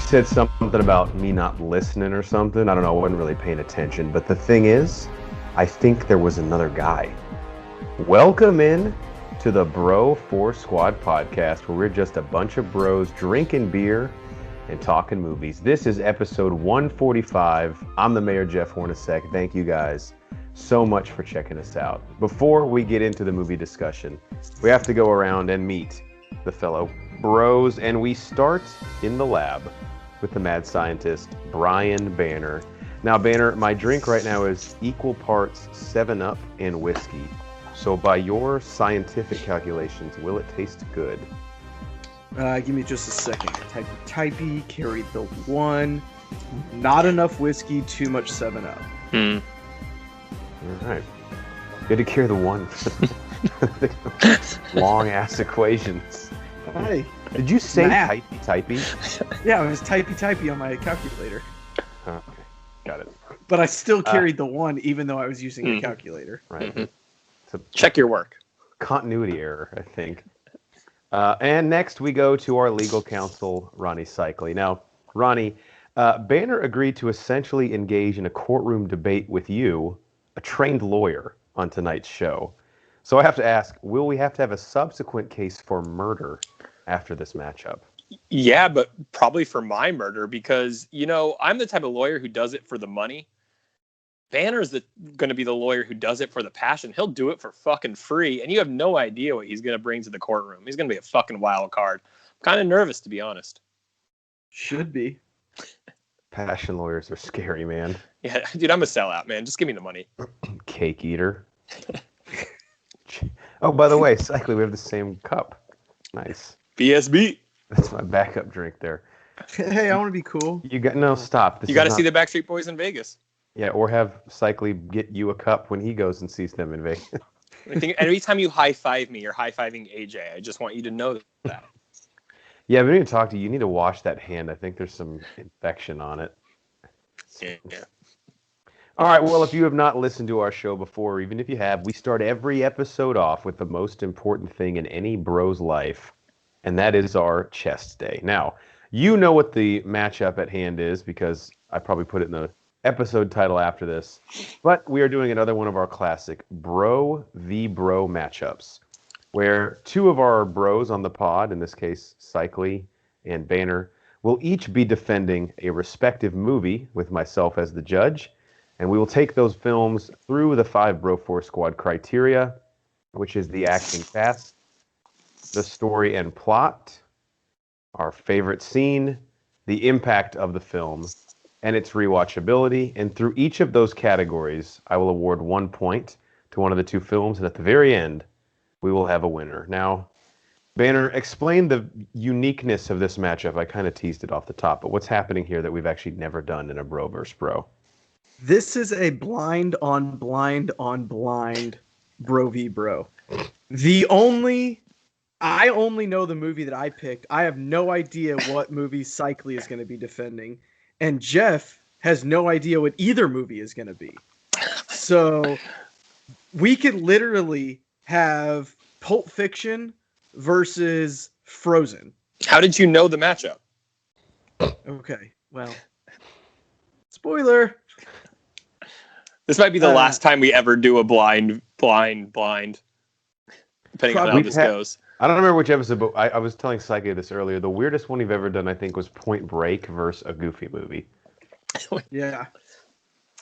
said something about me not listening or something. I don't know. I wasn't really paying attention. But the thing is, I think there was another guy. Welcome in to the Bro 4 Squad podcast, where we're just a bunch of bros drinking beer and talking movies. This is episode 145. I'm the mayor, Jeff Hornacek. Thank you guys so much for checking us out. Before we get into the movie discussion, we have to go around and meet the fellow bros, and we start in the lab with the mad scientist, Brian Banner. Now, Banner, my drink right now is equal parts 7-Up and whiskey. So by your scientific calculations, will it taste good? Give me just a second. Typey, carried the 1. Not enough whiskey, too much 7-Up. All right. Good to carry the 1. Long-ass equations. Hey. Did you say typey? Yeah, it was typey on my calculator. Okay, got it. But I still carried the 1, even though I was using a calculator. Right. Mm-hmm. Check your work. Continuity error, I think. And next we go to our legal counsel, Ronnie Cycli. Now, Ronnie, Banner agreed to essentially engage in a courtroom debate with you, a trained lawyer, on tonight's show. So I have to ask, will we have to have a subsequent case for murder after this matchup? Yeah, but probably for my murder, because, you know, I'm the type of lawyer who does it for the money. Banner's going to be the lawyer who does it for the passion. He'll do it for fucking free, and you have no idea what he's going to bring to the courtroom. He's going to be a fucking wild card. I'm kind of nervous, to be honest. Should be. Passion lawyers are scary, man. Yeah, dude, I'm a sellout, man. Just give me the money. Cake eater. Oh, by the way, Cycli, we have the same cup. Nice. BSB. That's my backup drink there. Hey, I want to be cool. You got no stop. You got to see the Backstreet Boys in Vegas. Yeah, or have Cycli get you a cup when he goes and sees them in Vegas. I think every time you high-five me, you're high-fiving AJ. I just want you to know that. Yeah, but we need to talk to you. You need to wash that hand. I think there's some infection on it. Yeah. All right, well, if you have not listened to our show before, or even if you have, we start every episode off with the most important thing in any bro's life, and that is our chest day. Now, you know what the matchup at hand is, because I probably put it in the episode title after this, but we are doing another one of our classic Bro v. Bro matchups, where two of our bros on the pod, in this case, Cycli and Banner, will each be defending a respective movie with myself as the judge, and we will take those films through the 5 Bro 4 Squad criteria, which is the acting cast, the story and plot, our favorite scene, the impact of the film, and its rewatchability. And through each of those categories, I will award 1 point to one of the 2 films, and at the very end, we will have a winner. Now, Banner, explain the uniqueness of this matchup. I kind of teased it off the top, but what's happening here that we've actually never done in a Bro versus Bro? This is a blind on blind on blind Bro v. Bro. I only know the movie that I picked. I have no idea what movie Cycli is going to be defending. And Jeff has no idea what either movie is going to be. So we could literally have Pulp Fiction versus Frozen. How did you know the matchup? Okay, well, spoiler. This might be the last time we ever do a blind, depending on how this goes. I don't remember which episode, but I was telling Cycli this earlier. The weirdest one we've ever done, I think, was Point Break versus a Goofy movie. Yeah.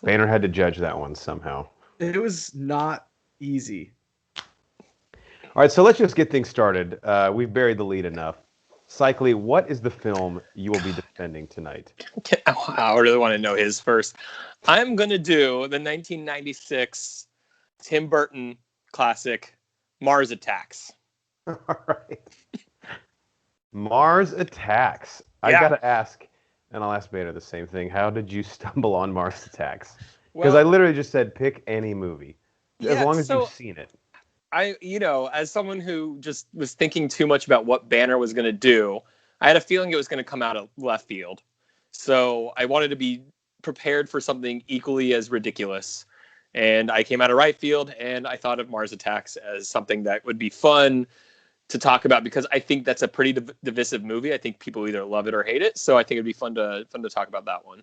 Banner had to judge that one somehow. It was not easy. All right, so let's just get things started. We've buried the lead enough. Cycli, what is the film you will be defending tonight? I really want to know his first. I'm going to do the 1996 Tim Burton classic, Mars Attacks. All right. Mars Attacks. I Yeah. got to ask, and I'll ask Banner the same thing. How did you stumble on Mars Attacks? Because I literally just said pick any movie, as long as you've seen it. As someone who just was thinking too much about what Banner was going to do, I had a feeling it was going to come out of left field. So I wanted to be prepared for something equally as ridiculous. And I came out of right field, and I thought of Mars Attacks as something that would be fun, to talk about because I think that's a pretty divisive movie. I think people either love it or hate it. So I think it'd be fun to talk about that one.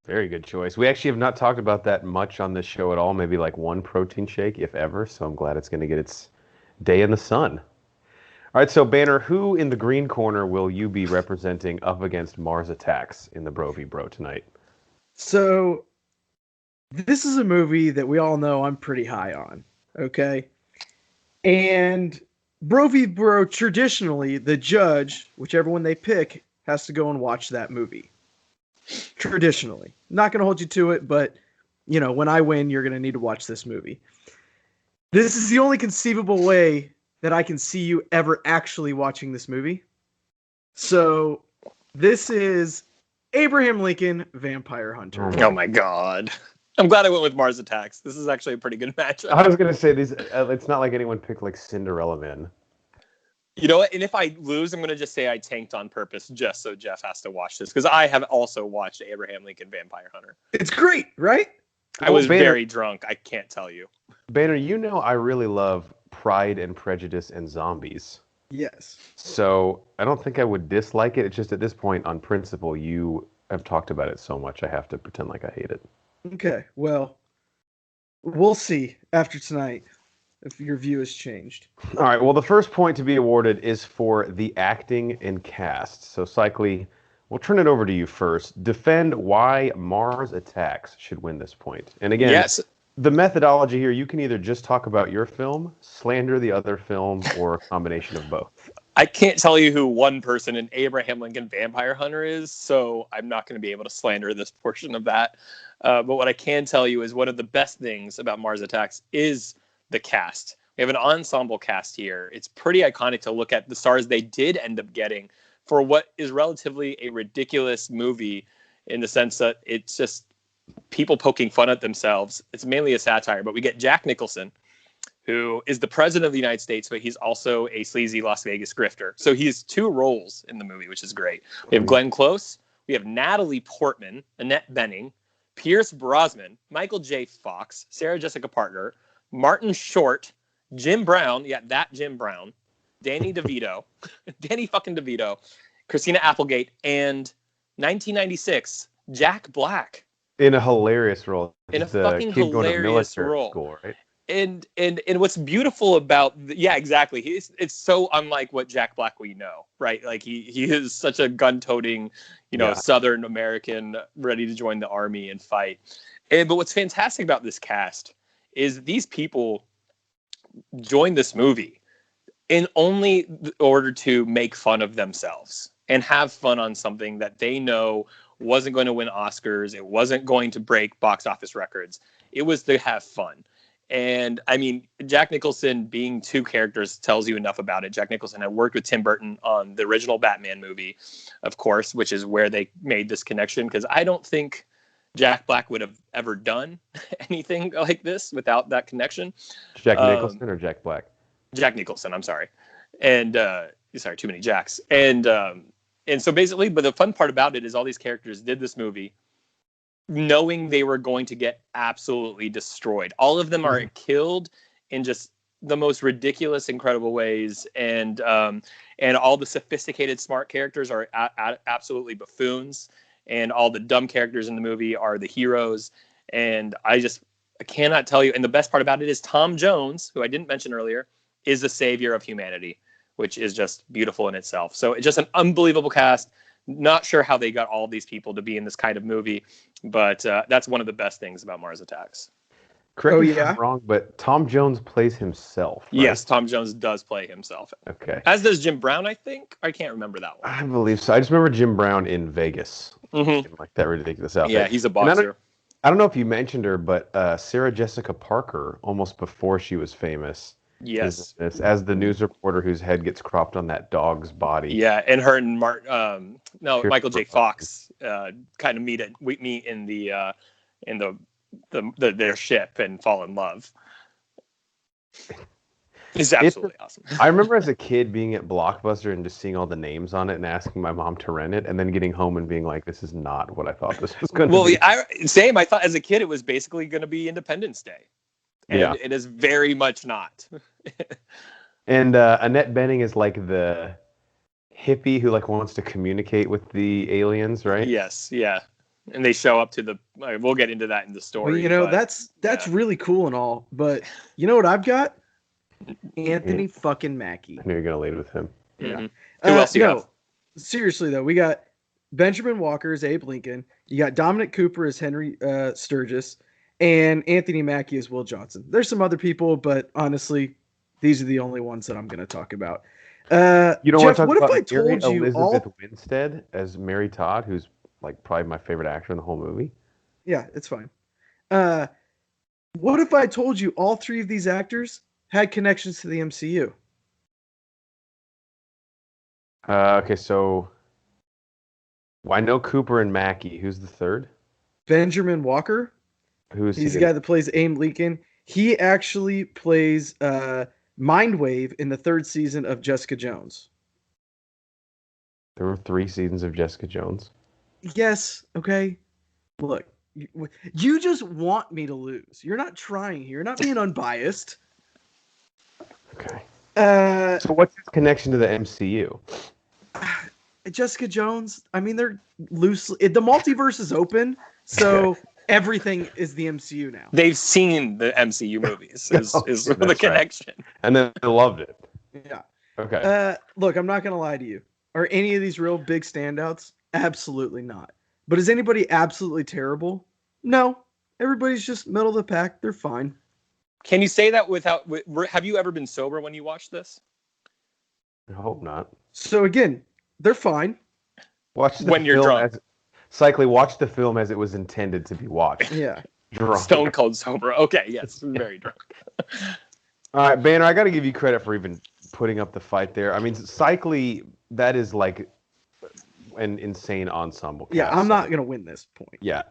Very good choice. We actually have not talked about that much on this show at all. Maybe like one protein shake, if ever. So I'm glad it's going to get its day in the sun. All right, so Banner, who in the green corner will you be representing up against Mars Attacks in the Bro v Bro tonight? So, this is a movie that we all know I'm pretty high on, okay? And Bro v Bro, traditionally, the judge, whichever one they pick, has to go and watch that movie. Traditionally. Not going to hold you to it, but, you know, when I win, you're going to need to watch this movie. This is the only conceivable way that I can see you ever actually watching this movie. So, this is Abraham Lincoln, Vampire Hunter. Oh my God. I'm glad I went with Mars Attacks. This is actually a pretty good matchup. I was going to say, these. It's not like anyone picked like Cinderella Man. You know what? And if I lose, I'm going to just say I tanked on purpose just so Jeff has to watch this. Because I have also watched Abraham Lincoln, Vampire Hunter. It's great, right? I was very drunk. I can't tell you. Banner, you know I really love Pride and Prejudice and zombies. Yes. So I don't think I would dislike it. It's just at this point, on principle, you have talked about it so much, I have to pretend like I hate it. Okay, well, we'll see after tonight if your view has changed. All right, well, the first point to be awarded is for the acting and cast. So, Cycly, we'll turn it over to you first. Defend why Mars Attacks should win this point. And again, yes. The methodology here, you can either just talk about your film, slander the other film, or a combination of both. I can't tell you who one person in Abraham Lincoln Vampire Hunter is, so I'm not going to be able to slander this portion of that. But what I can tell you is one of the best things about Mars Attacks is the cast. We have an ensemble cast here. It's pretty iconic to look at the stars they did end up getting for what is relatively a ridiculous movie in the sense that it's just people poking fun at themselves. It's mainly a satire, but we get Jack Nicholson, who is the president of the United States, but he's also a sleazy Las Vegas grifter. So he has two roles in the movie, which is great. We have Glenn Close, we have Natalie Portman, Annette Bening, Pierce Brosnan, Michael J. Fox, Sarah Jessica Parker, Martin Short, Jim Brown, that Jim Brown, Danny DeVito, Danny fucking DeVito, Christina Applegate, and 1996, Jack Black. In a hilarious role. In a fucking hilarious role. School, right? And what's beautiful about exactly. It's so unlike what Jack Black we know, right? Like he is such a gun-toting, Southern American ready to join the army and fight. But what's fantastic about this cast is these people joined this movie in only order to make fun of themselves and have fun on something that they know wasn't going to win Oscars. It wasn't going to break box office records. It was to have fun. And I mean, Jack Nicholson being two characters tells you enough about it. Jack Nicholson had worked with Tim Burton on the original Batman movie, of course, which is where they made this connection. Because I don't think Jack Black would have ever done anything like this without that connection. Jack Nicholson or Jack Black? Jack Nicholson, I'm sorry. And sorry, too many Jacks. And so basically, but the fun part about it is all these characters did this movie knowing they were going to get absolutely destroyed. All of them are killed in just the most ridiculous, incredible ways. And all the sophisticated, smart characters are absolutely buffoons. And all the dumb characters in the movie are the heroes. And I cannot tell you. And the best part about it is Tom Jones, who I didn't mention earlier, is the savior of humanity, which is just beautiful in itself. So it's just an unbelievable cast. Not sure how they got all of these people to be in this kind of movie, but that's one of the best things about Mars Attacks. Correct me if I'm wrong, but Tom Jones plays himself, right? Yes, Tom Jones does play himself. Okay. As does Jim Brown, I think. I can't remember that one. I believe so. I just remember Jim Brown in Vegas. In like that ridiculous outfit. Yeah, he's a boxer. I don't know if you mentioned her, but Sarah Jessica Parker, almost before she was famous, yes, as the news reporter whose head gets cropped on that dog's body. Yeah, and her and Michael J. Fox kind of meet in their ship and fall in love. It's absolutely awesome. I remember as a kid being at Blockbuster and just seeing all the names on it and asking my mom to rent it, and then getting home and being like, "This is not what I thought this was going to be." Well, I thought as a kid it was basically going to be Independence Day. And it is very much not. And Annette Bening is like the hippie who like wants to communicate with the aliens, right? Yes, yeah. And they show up to the. We'll get into that in the story. Well, you know, but, that's yeah. really cool and all, but you know what I've got? Anthony fucking Mackie. I knew you were gonna lead with him. Yeah. Mhm. Who else do you have? Seriously though, we got Benjamin Walker as Abe Lincoln. You got Dominic Cooper as Henry Sturgis, and Anthony Mackie as Will Johnson. There's some other people, but honestly, these are the only ones that I'm going to talk about. You don't Jeff, want to talk what if about I told you Elizabeth Winstead as Mary Todd, who's like probably my favorite actor in the whole movie? Yeah, it's fine. What if I told you all three of these actors had connections to the MCU? Okay, so I know Cooper and Mackie. Who's the third? Benjamin Walker. Who's He's he? the guy that plays Abe Lincoln. He actually plays Mindwave in the third season of Jessica Jones. There were 3 seasons of Jessica Jones. Yes, okay. Look, you just want me to lose. You're not trying here. You're not being unbiased. Okay. So what's his connection to the MCU? Jessica Jones. I mean, they're loosely. The multiverse is open, so everything is the MCU now. They've seen the MCU movies. Is the That's connection? Right. And then they loved it. Yeah. Okay. Look, I'm not gonna lie to you. Are any of these real big standouts? Absolutely not. But is anybody absolutely terrible? No. Everybody's just middle of the pack. They're fine. Can you say that without? Have you ever been sober when you watched this? I hope not. So again, they're fine. Watch the When you're film drunk. Cycly, watch the film as it was intended to be watched. Yeah. Drunk. Stone cold sober. Okay, yes, very drunk. All right, Banner, I got to give you credit for even putting up the fight there. I mean, Cycly, that is like an insane ensemble cast. Yeah, I'm not gonna win this point. Yeah.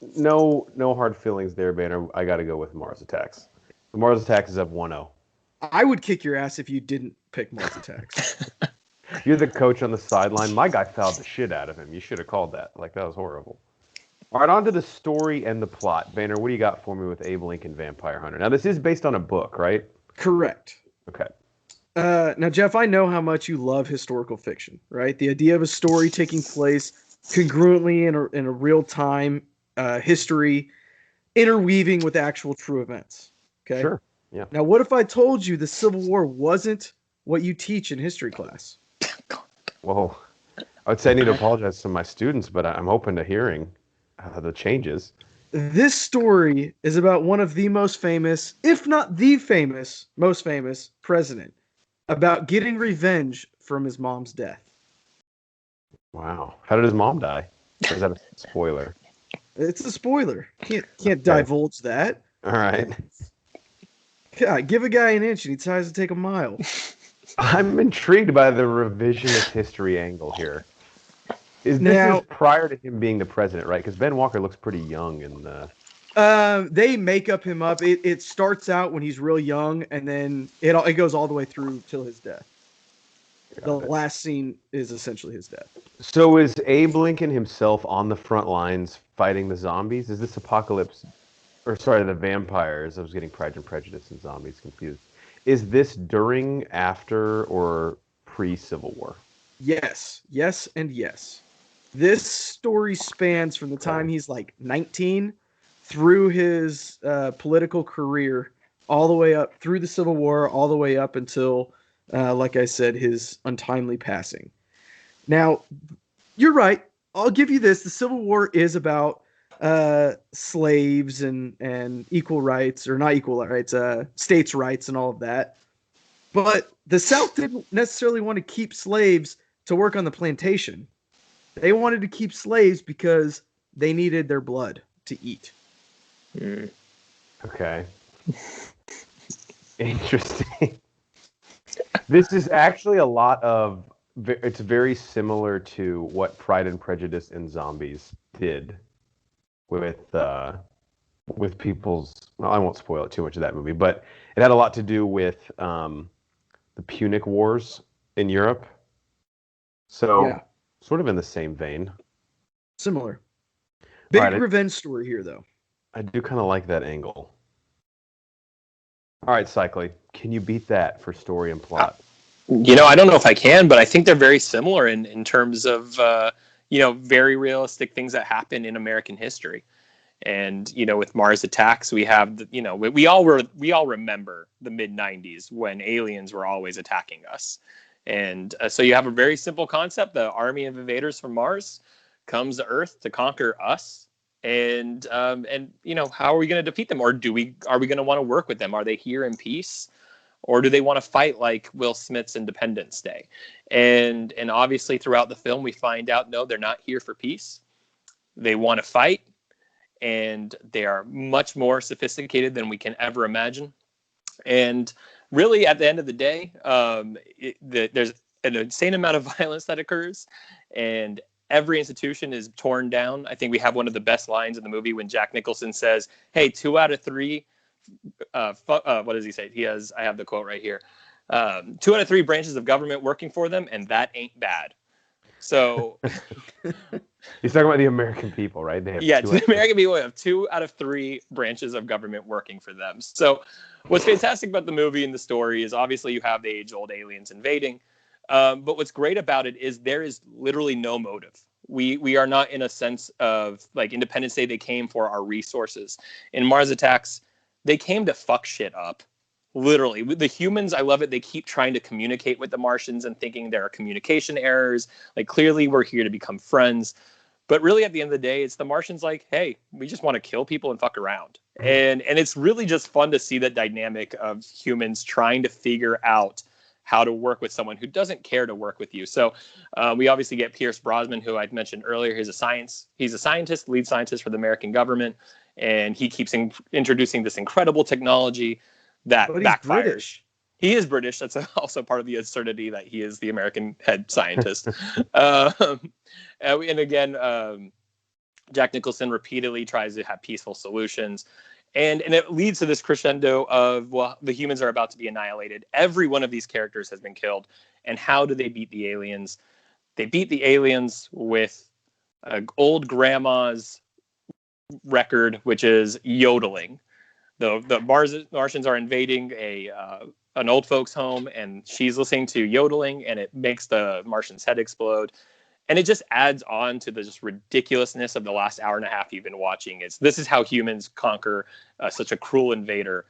No hard feelings there, Banner. I got to go with Mars Attacks. Mars Attacks is up 1-0. I would kick your ass if you didn't pick Mars Attacks. You're the coach on the sideline. My guy fouled the shit out of him. You should have called that. Like, that was horrible. All right, on to the story and the plot. Banner, what do you got for me with Abe Lincoln Vampire Hunter? Now, this is based on a book, right? Correct. Okay. Now, Jeff, I know how much you love historical fiction, right? The idea of a story taking place congruently in a real time history, interweaving with actual true events. Okay. Sure. Yeah. Now, what if I told you the Civil War wasn't what you teach in history class? Well, I would say I need to apologize to my students, but I'm open to hearing the changes. This story is about one of the most famous, if not the most famous president, about getting revenge from his mom's death. Wow. How did his mom die? Or is that a spoiler? It's a spoiler. Can't divulge that. All right. God, give a guy an inch and he tries to take a mile. I'm intrigued by the revisionist history angle here. This is prior to him being the president, right? Because Ben Walker looks pretty young in the... They make him up. It starts out when he's real young, and then it goes all the way through till his death. The last scene is essentially his death. So is Abe Lincoln himself on the front lines fighting the zombies? Is this apocalypse... Or sorry, the vampires. I was getting Pride and Prejudice and zombies confused. Is this during, after, or pre-Civil War? Yes. Yes, and yes. This story spans from the time he's like 19 through his political career, all the way up through the Civil War, all the way up until, like I said, his untimely passing. Now, you're right. I'll give you this. The Civil War is about slaves and equal rights, or not equal rights, states' rights and all of that. But the South didn't necessarily want to keep slaves to work on the plantation. They wanted to keep slaves because they needed their blood to eat. Okay. Interesting. This is actually a lot of... It's very similar to what Pride and Prejudice and Zombies did with people's... Well, I won't spoil it too much of that movie, but it had a lot to do with the Punic Wars in Europe. So, yeah. Sort of in the same vein. Similar. Big revenge story here, though. I do kind of like that angle. All right, Cycly. can you beat that for story and Uh, plot? I don't know if I can, but I think they're very similar in terms of very realistic things that happen in American history. And with Mars Attacks, we have we all remember the mid '90s when aliens were always attacking us, and so you have a very simple concept: the army of invaders from Mars comes to Earth to conquer us, and how are we going to defeat them, or are we going to want to work with them? Are they here in peace? Or do they want to fight like Will Smith's Independence Day? And obviously throughout the film we find out no, they're not here for peace. They want to fight, and they are much more sophisticated than we can ever imagine. And really, at the end of the day, there's an insane amount of violence that occurs, and every institution is torn down. I think we have one of the best lines in the movie when Jack Nicholson says, "Hey, 2 out of 3." What does he say? I have the quote right here. 2 out of 3 branches of government working for them, and that ain't bad. So He's talking about the American people, right? They have the American people have 2 out of 3 branches of government working for them. So what's fantastic about the movie and the story is obviously you have the age-old aliens invading. But what's great about it is there is literally no motive. We are not in a sense of like Independence Day. They came for our resources. In Mars Attacks, they came to fuck shit up. Literally. The humans, I love it. They keep trying to communicate with the Martians and thinking there are communication errors. Like, clearly we're here to become friends. But really, at the end of the day, it's the Martians like, hey, we just want to kill people and fuck around. And it's really just fun to see that dynamic of humans trying to figure out how to work with someone who doesn't care to work with you. So we obviously get Pierce Brosnan, who I'd mentioned earlier. He's a scientist, lead scientist for the American government. And he keeps introducing this incredible technology that But he's backfires. British. He is British. That's also part of the absurdity that he is the American head scientist. And again, Jack Nicholson repeatedly tries to have peaceful solutions. And it leads to this crescendo of, well, the humans are about to be annihilated. Every one of these characters has been killed. And how do they beat the aliens? They beat the aliens with old grandma's record, which is yodeling. The Martians are invading an old folks home, and she's listening to yodeling, and it makes the Martian's head explode. And it just adds on to the just ridiculousness of the last hour and a half you've been watching. This is how humans conquer such a cruel invader,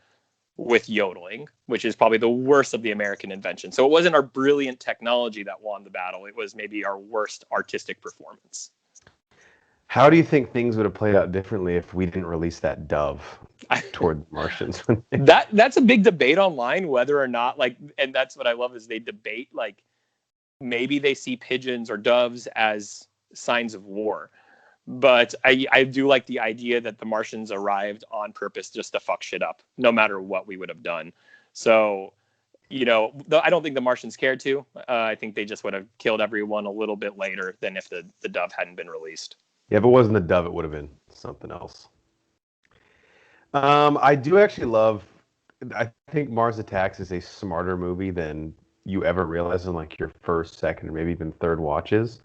with yodeling, which is probably the worst of the American invention. So it wasn't our brilliant technology that won the battle. It was maybe our worst artistic performance. How do you think things would have played out differently if we didn't release that dove toward the Martians? That's a big debate online, whether or not, like, and that's what I love is they debate, like, maybe they see pigeons or doves as signs of war. But I do like the idea that the Martians arrived on purpose just to fuck shit up, no matter what we would have done. So, I don't think the Martians cared to. I think they just would have killed everyone a little bit later than if the dove hadn't been released. Yeah, if it wasn't the dove, it would have been something else. I do actually love. I think Mars Attacks is a smarter movie than you ever realize in like your first, second, or maybe even third watches.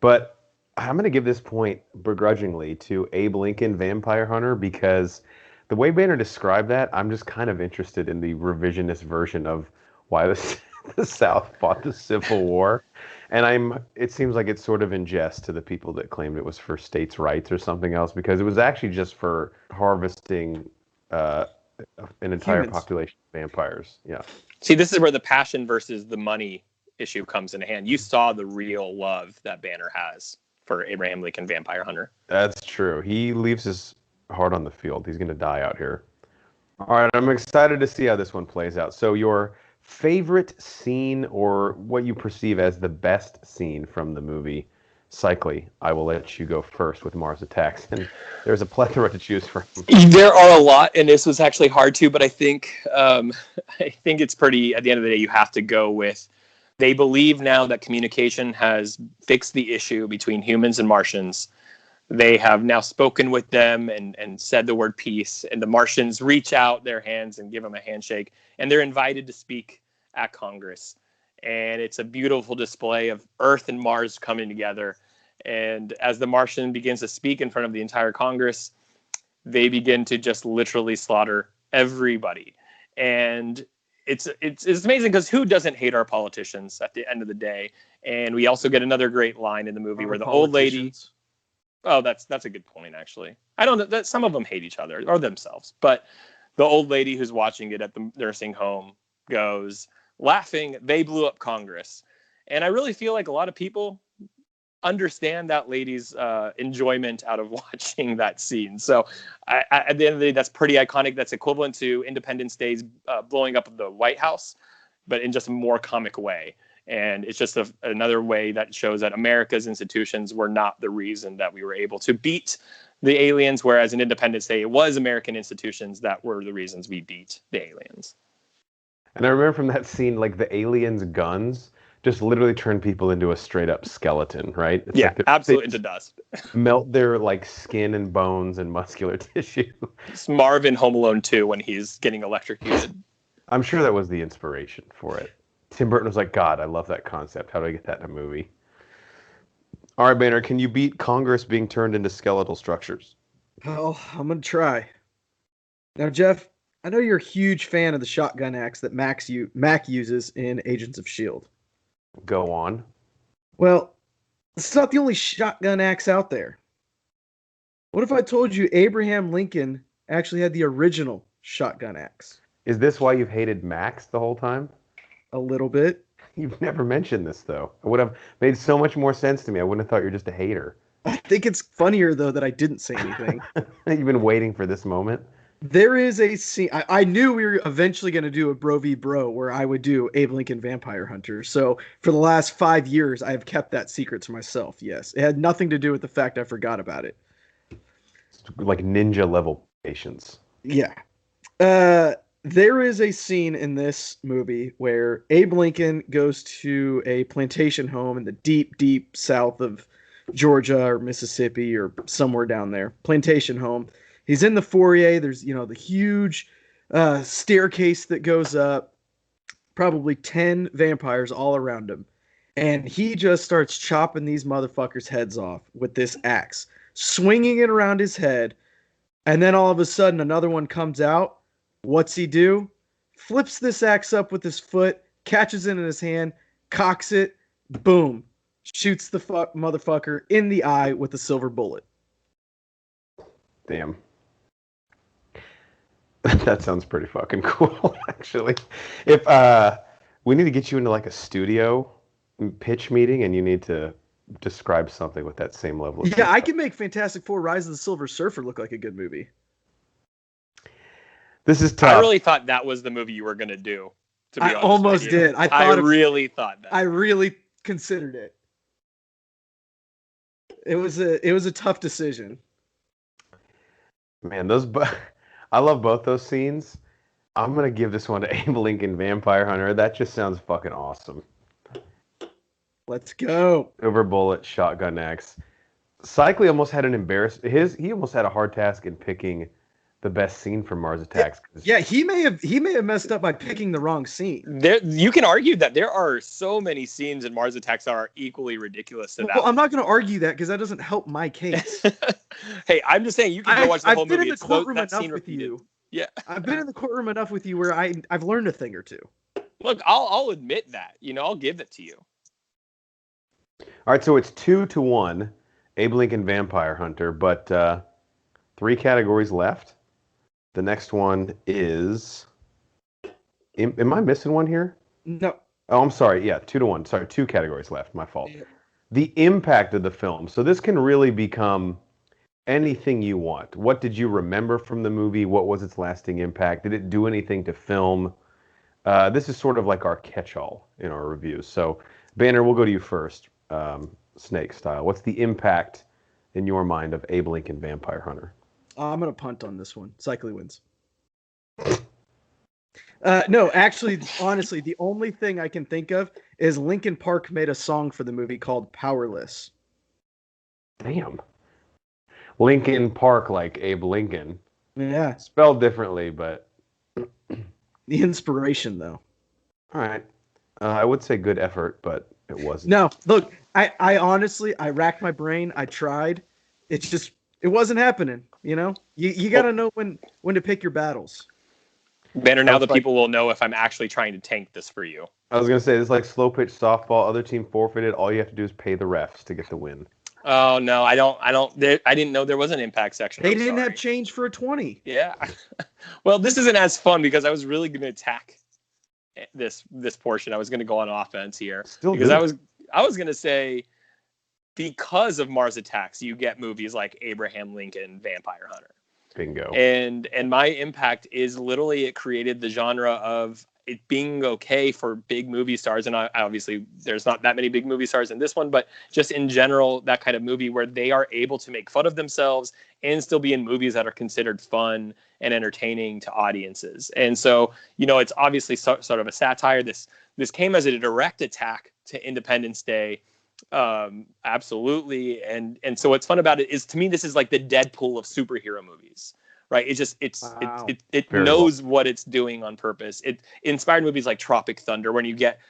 But I'm going to give this point begrudgingly to Abe Lincoln, Vampire Hunter, because the way Banner described that, I'm just kind of interested in the revisionist version of why the South fought the Civil War. And it seems like it's sort of in jest to the people that claimed it was for states' rights or something else, because it was actually just for harvesting an entire population of vampires. Yeah. See, this is where the passion versus the money issue comes into hand. You saw the real love that Banner has for Abraham Lincoln, Vampire Hunter. That's true. He leaves his heart on the field. He's going to die out here. All right, I'm excited to see how this one plays out. So your favorite scene, or what you perceive as the best scene from the movie? Cycly, I will let you go first with Mars Attacks. And there's a plethora to choose from. There are a lot, and this was actually hard too, but I think it's pretty, at the end of the day, you have to go with, they believe now that communication has fixed the issue between humans and Martians. They have now spoken with them and said the word peace, and the Martians reach out their hands and give them a handshake, and they're invited to speak at Congress. And it's a beautiful display of Earth and Mars coming together. And as the Martian begins to speak in front of the entire Congress, they begin to just literally slaughter everybody. And it's amazing because who doesn't hate our politicians at the end of the day? And we also get another great line in the movie where the old lady. Oh, that's a good point, actually. I don't know that some of them hate each other or themselves, but the old lady who's watching it at the nursing home goes laughing, "They blew up Congress." And I really feel like a lot of people understand that lady's enjoyment out of watching that scene. So at the end of the day, that's pretty iconic. That's equivalent to Independence Day's blowing up the White House, but in just a more comic way. And it's just another way that shows that America's institutions were not the reason that we were able to beat the aliens, whereas in Independence Day, it was American institutions that were the reasons we beat the aliens. And I remember from that scene, like the aliens' guns just literally turn people into a straight up skeleton, right? It's yeah, like absolutely into dust. Melt their like skin and bones and muscular tissue. It's Marvin Home Alone 2 when he's getting electrocuted. I'm sure that was the inspiration for it. Tim Burton was like, God, I love that concept. How do I get that in a movie? All right, Banner, can you beat Congress being turned into skeletal structures? Oh, I'm going to try. Now, Jeff, I know you're a huge fan of the shotgun axe that Mac uses in Agents of S.H.I.E.L.D. Go on. Well, it's not the only shotgun axe out there. What if I told you Abraham Lincoln actually had the original shotgun axe? Is this why you've hated Max the whole time? A little bit. You've never mentioned this, though. It would have made so much more sense to me. I wouldn't have thought you were just a hater. I think it's funnier, though, that I didn't say anything. You've been waiting for this moment. There is a scene. I knew we were eventually going to do a Bro v. Bro where I would do Abe Lincoln Vampire Hunter. So for the last 5 years, I have kept that secret to myself. Yes. It had nothing to do with the fact I forgot about it. It's like ninja level patience. Yeah. There is a scene in this movie where Abe Lincoln goes to a plantation home in the deep, deep south of Georgia or Mississippi or somewhere down there. Plantation home. He's in the foyer. There's, the huge staircase that goes up. Probably 10 vampires all around him. And he just starts chopping these motherfuckers' heads off with this axe, swinging it around his head. And then all of a sudden, another one comes out. What's he do? Flips this axe up with his foot, catches it in his hand, cocks it, boom. Shoots the motherfucker in the eye with a silver bullet. Damn. That sounds pretty fucking cool, actually. If we need to get you into like a studio pitch meeting and you need to describe something with that same level of I can make Fantastic Four Rise of the Silver Surfer look like a good movie. This is tough. I really thought that was the movie you were going to do. To be honest, almost did. I really thought that. I really considered it. It was a tough decision. Man, I love both those scenes. I'm gonna give this one to Abe Lincoln Vampire Hunter. That just sounds fucking awesome. Let's go. Silver bullet, shotgun axe. Cycli almost had he almost had a hard task in picking the best scene from Mars Attacks. Yeah, he may have messed up by picking the wrong scene. You can argue that there are so many scenes in Mars Attacks that are equally ridiculous to that. Well, I'm not going to argue that because that doesn't help my case. Hey, I'm just saying you can go watch the whole movie. I've been in the courtroom enough with repeated. you. Yeah, I've been in the courtroom enough with you where I've learned a thing or two. Look, I'll admit that. I'll give it to you. All right, so it's 2-1, Abe Lincoln Vampire Hunter, but 3 categories left. The next one is... Am I missing one here? No. Oh, I'm sorry. Yeah, 2-1. Sorry, 2 categories left. My fault. Yeah. The impact of the film. So this can really become anything you want. What did you remember from the movie? What was its lasting impact? Did it do anything to film? This is sort of like our catch-all in our reviews. So, Banner, we'll go to you first, Snake style. What's the impact in your mind of Abe Lincoln Vampire Hunter? I'm going to punt on this one. Cycli wins. No, actually, honestly, the only thing I can think of is Linkin Park made a song for the movie called Powerless. Damn. Linkin Park, like Abe Lincoln. Yeah. Spelled differently, but... The inspiration, though. All right. I would say good effort, but it wasn't. No, look, I honestly, I racked my brain. I tried. It wasn't happening, You got to know when to pick your battles. Banner, now Sounds the like- people will know if I'm actually trying to tank this for you. I was gonna say it's like slow pitch softball. Other team forfeited. All you have to do is pay the refs to get the win. Oh no, I don't. I didn't know there was an impact section. They I'm didn't sorry. have change for a 20. Yeah. Well, this isn't as fun because I was really going to attack this portion. I was going to go on offense here Still because do. I was going to say because of Mars Attacks, you get movies like Abraham Lincoln, Vampire Hunter. Bingo. And my impact is literally it created the genre of it being okay for big movie stars, and obviously there's not that many big movie stars in this one, but just in general, that kind of movie where they are able to make fun of themselves and still be in movies that are considered fun and entertaining to audiences. And so, it's obviously sort of a satire. This came as a direct attack to Independence Day. Absolutely. And so what's fun about it is, to me, this is like the Deadpool of superhero movies. Right. Wow. It Very knows what it's doing on purpose. It inspired movies like Tropic Thunder, when you get,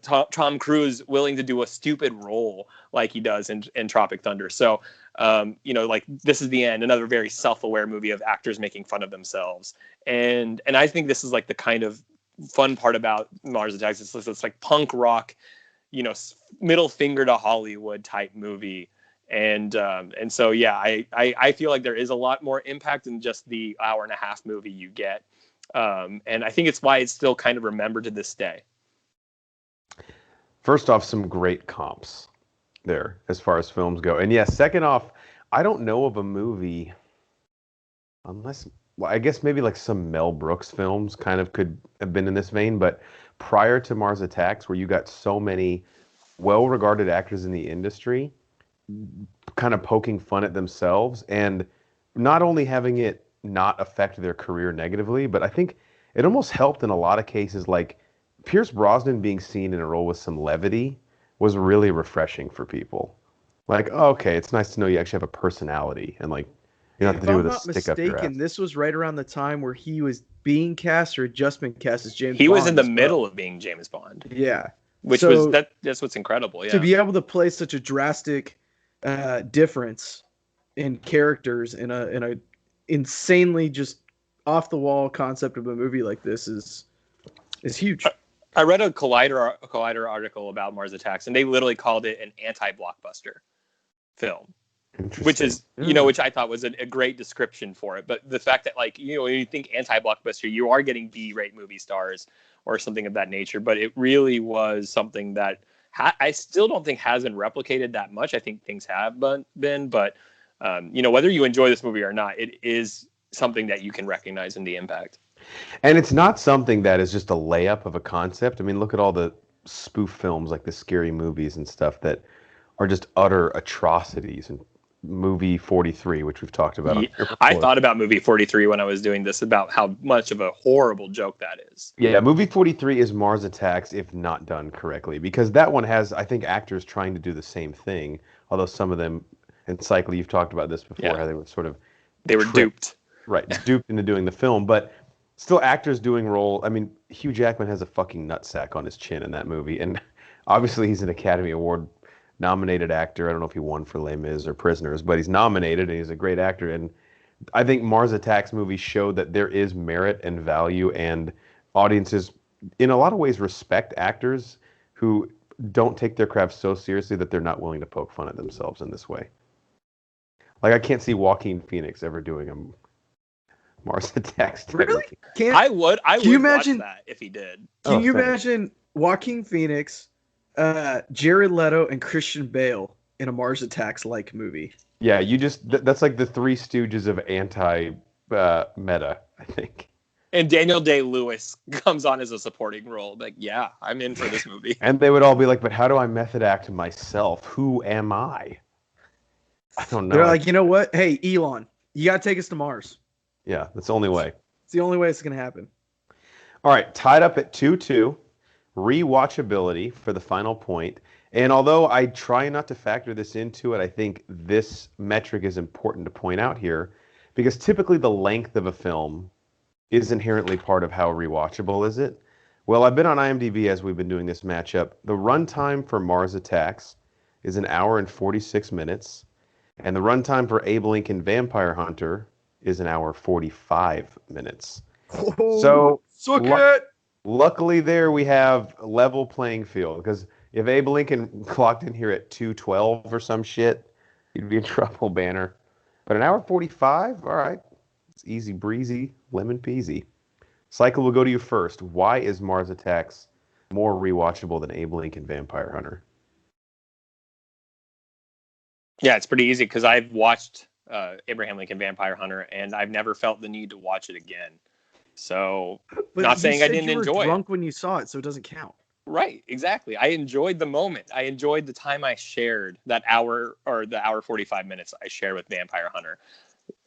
Tom Cruise willing to do a stupid role like he does in Tropic Thunder. So, like This Is the End, another very self-aware movie of actors making fun of themselves. And I think this is like the kind of fun part about Mars Attacks. It's like punk rock, middle finger to Hollywood type movie. And so, yeah, I feel like there is a lot more impact than just the hour-and-a-half movie you get. And I think it's why it's still kind of remembered to this day. First off, some great comps there as far as films go. And yeah, second off, I don't know of a movie, unless, I guess maybe like some Mel Brooks films kind of could have been in this vein, but prior to Mars Attacks, where you got so many well-regarded actors in the industry kind of poking fun at themselves, and not only having it not affect their career negatively, but I think it almost helped in a lot of cases. Like Pierce Brosnan being seen in a role with some levity was really refreshing for people. Like, oh, okay, it's nice to know you actually have a personality, and like you don't have to do If with I'm a not stick up your ass. mistaken, this was right around the time where he was being cast or just been cast as James Bond. He was in the as well. middle of being James Bond, Yeah. which So, was that's what's incredible. Yeah. to be able to play such a drastic difference in characters in a insanely just off the wall concept of a movie like this is huge. I read a Collider article about Mars Attacks, and they literally called it an anti-blockbuster film, which is, which I thought was a great description for it. But the fact that, like, when you think anti-blockbuster, you are getting B-rate movie stars or something of that nature. But it really was something that I still don't think has been replicated that much. I think things have been, but whether you enjoy this movie or not, it is something that you can recognize in the impact. And it's not something that is just a layup of a concept. I mean, look at all the spoof films, like the scary movies and stuff that are just utter atrocities. And movie 43, which we've talked about. I thought about movie 43 when I was doing this, about how much of a horrible joke that is. Yeah, movie 43 is Mars Attacks if not done correctly, because that one has, I think, actors trying to do the same thing, although some of them, and Cycly, you've talked about this before, how they were sort of... They were duped. Right, duped into doing the film, but still actors doing role. I mean, Hugh Jackman has a fucking nutsack on his chin in that movie, and obviously he's an Academy Award nominated actor. I don't know if he won for Les Mis or Prisoners, but he's nominated and he's a great actor. And I think Mars Attacks movies show that there is merit and value, and audiences in a lot of ways respect actors who don't take their craft so seriously that they're not willing to poke fun at themselves in this way. Like, I can't see Joaquin Phoenix ever doing a Mars Attacks. Really? I would you imagine watch that if he did. Can you imagine Joaquin Phoenix, Jared Leto, and Christian Bale in a Mars Attacks like movie? Yeah, you just that's like the Three Stooges of anti-meta, I think. And Daniel Day-Lewis comes on as a supporting role. Like, yeah, I'm in for this movie. And they would all be like, but how do I method act myself? Who am I? I don't know. They're like, you know what? Hey, Elon, you got to take us to Mars. Yeah, that's the only way. It's the only way it's going to happen. All right, tied up at 2-2. Re-watchability for the final point. And although I try not to factor this into it, I think this metric is important to point out here, because typically the length of a film is inherently part of how rewatchable is it. Well, I've been on IMDb as we've been doing this matchup. The runtime for Mars Attacks is 1 hour and 46 minutes, and the runtime for Abe Lincoln Vampire Hunter is 1 hour 45 minutes. So, suck lu- it. luckily there we have a level playing field, because if Abe Lincoln clocked in here at 2:12 or some shit, you'd be in trouble, Banner. But an hour 45, all right. It's easy breezy, lemon peasy. Cycle will go to you first. Why is Mars Attacks more rewatchable than Abe Lincoln Vampire Hunter? Yeah, it's pretty easy because I've watched Abraham Lincoln Vampire Hunter and I've never felt the need to watch it again. So, But not you saying I said didn't you were enjoy drunk it. when you saw it, so it doesn't count. Right, exactly. I enjoyed the moment. I enjoyed the time I shared, that hour or the hour 45 minutes I shared with Vampire Hunter.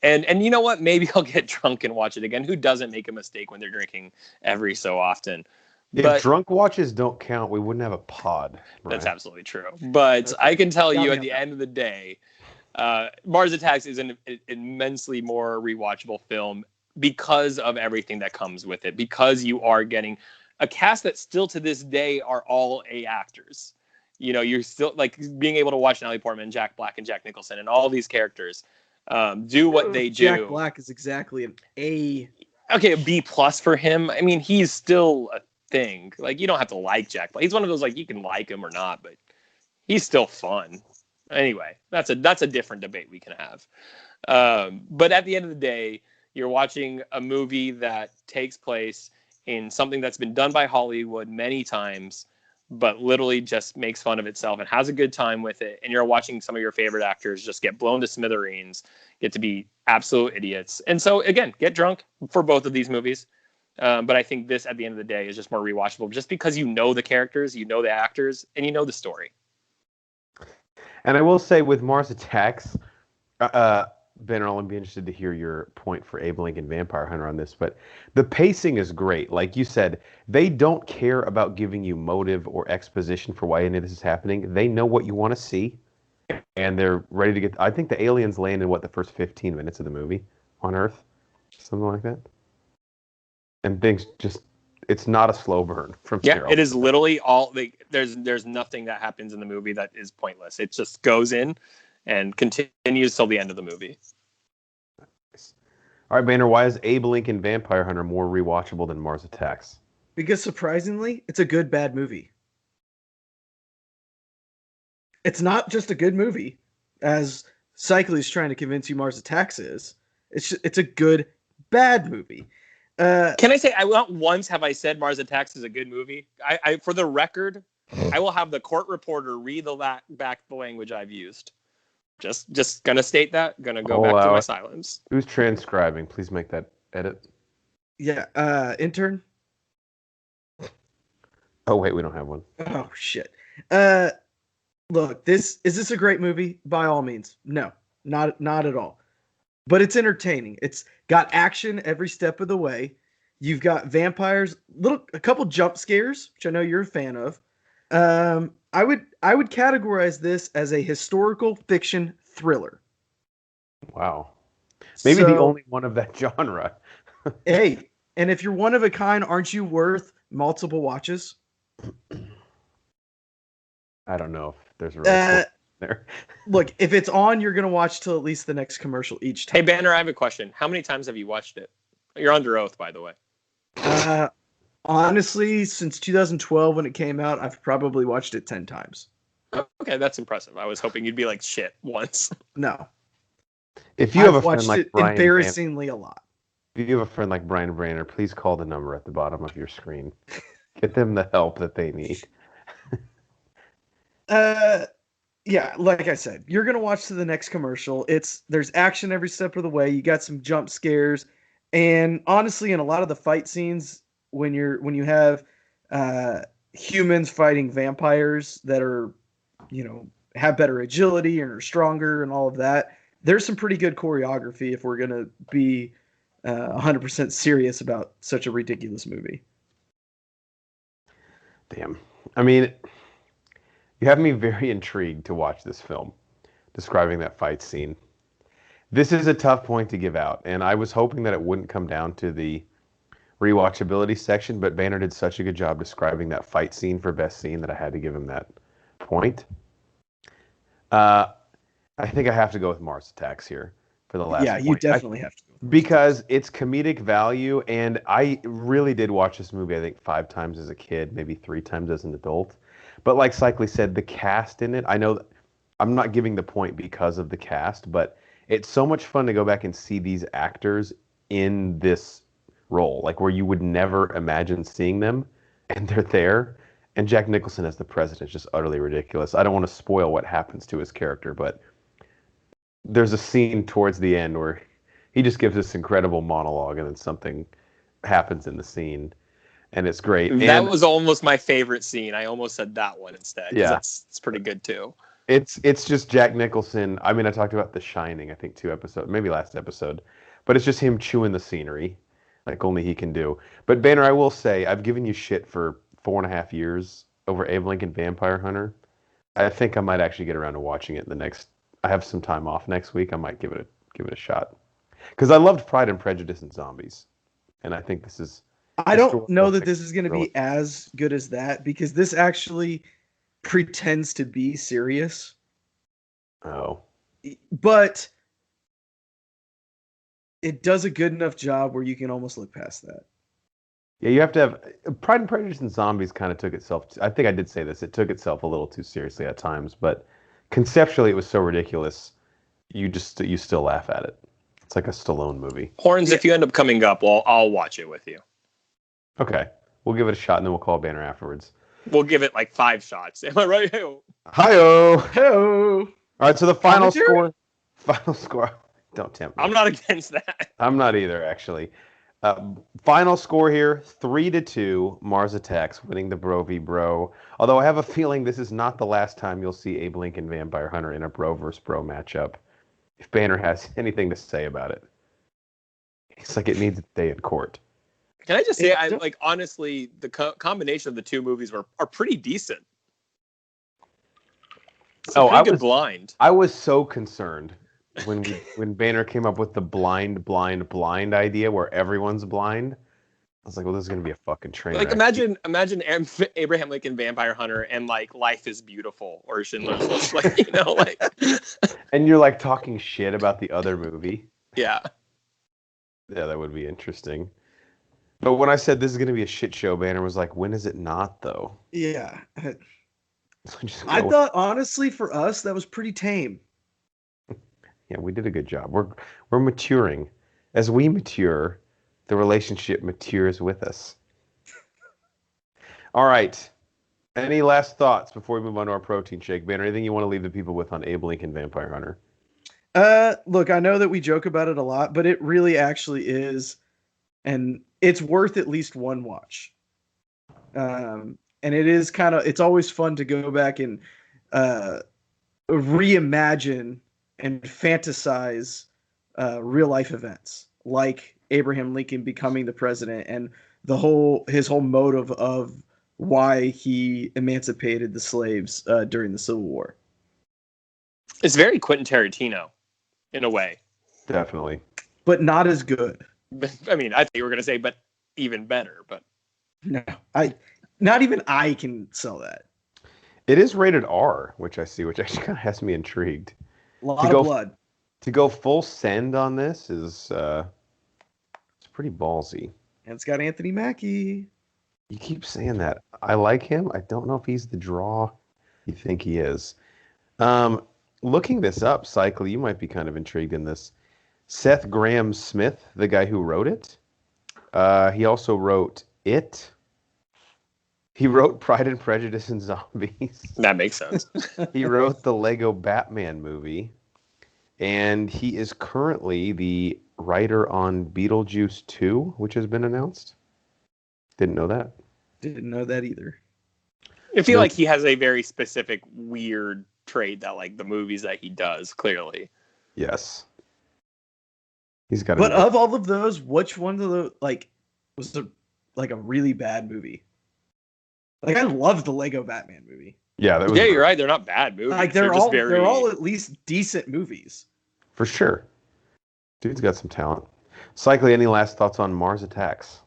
And you know what? Maybe I'll get drunk and watch it again. Who doesn't make a mistake when they're drinking every so often? If But drunk watches don't count, we wouldn't have a pod. that's Right? absolutely true. But Okay. I can tell Got you me at on the that. end of the day, Mars Attacks is an immensely more rewatchable film because of everything that comes with it, because you are getting a cast that still to this day are all A actors. You know, you're still like being able to watch Natalie Portman, Jack Black, and Jack Nicholson, and all these characters do what they do. Jack Black is exactly an A. Okay, a B plus for him. I mean, he's still a thing. Like, you don't have to like Jack Black. He's one of those, like, you can like him or not, but he's still fun. Anyway, that's a different debate we can have. But at the end of the day, you're watching a movie that takes place in something that's been done by Hollywood many times, but literally just makes fun of itself and has a good time with it. And you're watching some of your favorite actors just get blown to smithereens, get to be absolute idiots. And so, again, get drunk for both of these movies. But I think this, at the end of the day, is just more rewatchable just because you know the characters, you know the actors, and you know the story. And I will say with Mars Attacks, Ben, I'll be interested to hear your point for Abe Lincoln Vampire Hunter on this, but the pacing is great. Like you said, they don't care about giving you motive or exposition for why any of this is happening. They know what you want to see, and they're ready to get. I think the aliens land in the first 15 minutes of the movie on Earth, something like that. And things just, it's not a slow burn from Yeah, it is literally all like there's nothing that happens in the movie that is pointless. It just goes in and continues till the end of the movie. All right, Banner, why is Abe Lincoln Vampire Hunter more rewatchable than Mars Attacks? Because surprisingly, it's a good bad movie. It's not just a good movie, as Cycly is trying to convince you Mars Attacks is. It's a good bad movie. Can I say not once have I said Mars Attacks is a good movie? I for the record, I will have the court reporter read back the language I've used. Just gonna state that. Gonna go back to my silence. Who's transcribing? Please make that edit. Yeah, intern. Oh wait, we don't have one. Oh shit. Look, is this a great movie? By all means, no, not at all. But it's entertaining. It's got action every step of the way. You've got vampires, a couple jump scares, which I know you're a fan of. I would categorize this as a historical fiction thriller. Wow. Maybe the only one of that genre. Hey, and if you're one of a kind, aren't you worth multiple watches? I don't know if there's a real there. Look, if it's on, you're gonna watch till at least the next commercial each time. Hey Banner, I have a question. How many times have you watched it? You're under oath, by the way. Honestly, since 2012 when it came out, I've probably watched it 10 times. Okay, that's impressive. I was hoping you'd be like shit once. No. If you have a I've friend watched like it Brian, embarrassingly a lot. if you have a friend like Brian Branner, please call the number at the bottom of your screen. Get them the help that they need. Yeah, like I said, you're gonna watch to the next commercial. There's action every step of the way. You got some jump scares, and honestly, in a lot of the fight scenes, when you have humans fighting vampires that are, have better agility and are stronger and all of that, there's some pretty good choreography if we're gonna be 100% serious about such a ridiculous movie. Damn. I mean, you have me very intrigued to watch this film, describing that fight scene. This is a tough point to give out, and I was hoping that it wouldn't come down to the rewatchability section, but Banner did such a good job describing that fight scene for best scene that I had to give him that point. I think I have to go with Mars Attacks here for the last point. Yeah, you definitely have to go with Because it's comedic value, and I really did watch this movie, I think 5 times as a kid, maybe 3 times as an adult. But like Cycly said, the cast in it, I know that I'm not giving the point because of the cast, but it's so much fun to go back and see these actors in this role, like where you would never imagine seeing them, and they're there. And Jack Nicholson as the president is just utterly ridiculous. I don't want to spoil what happens to his character, but there's a scene towards the end where he just gives this incredible monologue, and then something happens in the scene, and it's great. That was almost my favorite scene. I almost said that one instead. Yeah, it's pretty good too. It's just Jack Nicholson. I mean, I talked about The Shining, I think 2 episodes, maybe last episode, but it's just him chewing the scenery, like only he can do. But Banner, I will say, I've given you shit for 4.5 years over Abe Lincoln Vampire Hunter. I think I might actually get around to watching it I have some time off next week. I might give it a shot. Because I loved Pride and Prejudice and Zombies. And I think this is... I don't know that this is going to be as good as that, because this actually pretends to be serious. Oh. But it does a good enough job where you can almost look past that. Yeah, you have to have... Pride and Prejudice and Zombies kind of took itself... I think I did say this. It took itself a little too seriously at times. But conceptually, it was so ridiculous, you still laugh at it. It's like a Stallone movie. Horns, if you end up coming up, I'll watch it with you. Okay. We'll give it a shot, and then we'll call Banner afterwards. We'll give it like 5 shots. Am I right? Hi-oh! Ho! All right, so the final score... Don't tempt me. I'm not against that. I'm not either, actually. Final score here, 3-2, Mars Attacks winning the Bro v. Bro. Although I have a feeling this is not the last time you'll see Abe Lincoln Vampire Hunter in a Bro vs. Bro matchup. If Banner has anything to say about it. It's like it needs to stay in court. Can I just say, honestly, the combination of the 2 movies are pretty decent. I was blind. I was so concerned when Banner came up with the blind idea where everyone's blind. I was like, well, this is gonna be a fucking train. Like, imagine Abraham Lincoln Vampire Hunter and like Life is Beautiful or Schindler's List, like. And you're like talking shit about the other movie. Yeah. Yeah, that would be interesting. But when I said this is gonna be a shit show, Banner was like, when is it not though? Yeah. I thought honestly for us that was pretty tame. Yeah, we did a good job. We're maturing. As we mature, the relationship matures with us. All right. Any last thoughts before we move on to our protein shake, Banner? Anything you want to leave the people with on Abe Lincoln Vampire Hunter? Look, I know that we joke about it a lot, but it really actually is, and it's worth at least one watch. And it is it's always fun to go back and reimagine and fantasize real life events like Abraham Lincoln becoming the president and his whole motive of why he emancipated the slaves during the Civil War. It's very Quentin Tarantino in a way. Definitely. But not as good. I mean, I thought you were going to say, but even better. But no, not even I can sell that. It is rated R, which actually kind of has me intrigued. A lot of blood. To go full send on this is it's pretty ballsy. And it's got Anthony Mackie. You keep saying that. I like him. I don't know if he's the draw you think he is. Looking this up, Cycle, you might be kind of intrigued in this. Seth Grahame-Smith, the guy who wrote it, he also wrote It. He wrote Pride and Prejudice and Zombies. That makes sense. He wrote the Lego Batman movie. And he is currently the writer on Beetlejuice 2, which has been announced. Didn't know that. Didn't know that either. I feel like he has a very specific weird trait that like the movies that he does, clearly. Yes. He's got But of all of those, which one of the was a really bad movie? Like, I love the Lego Batman movie. Yeah, that was you're right. They're not bad movies. Like they're all at least decent movies. For sure. Dude's got some talent. Cycling, any last thoughts on Mars Attacks?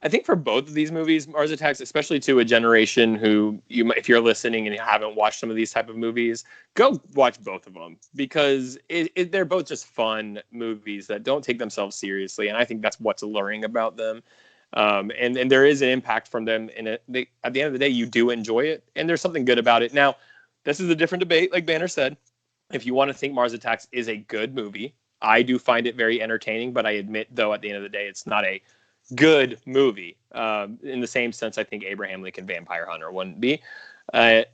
I think for both of these movies, Mars Attacks, especially to a generation who if you're listening and you haven't watched some of these type of movies, go watch both of them because they're both just fun movies that don't take themselves seriously, and I think that's what's alluring about them. And there is an impact from them, and at the end of the day, you do enjoy it, and there's something good about it. Now, this is a different debate, like Banner said. If you want to think Mars Attacks is a good movie, I do find it very entertaining, but I admit, though, at the end of the day, it's not a good movie. In the same sense, I think Abraham Lincoln Vampire Hunter wouldn't be.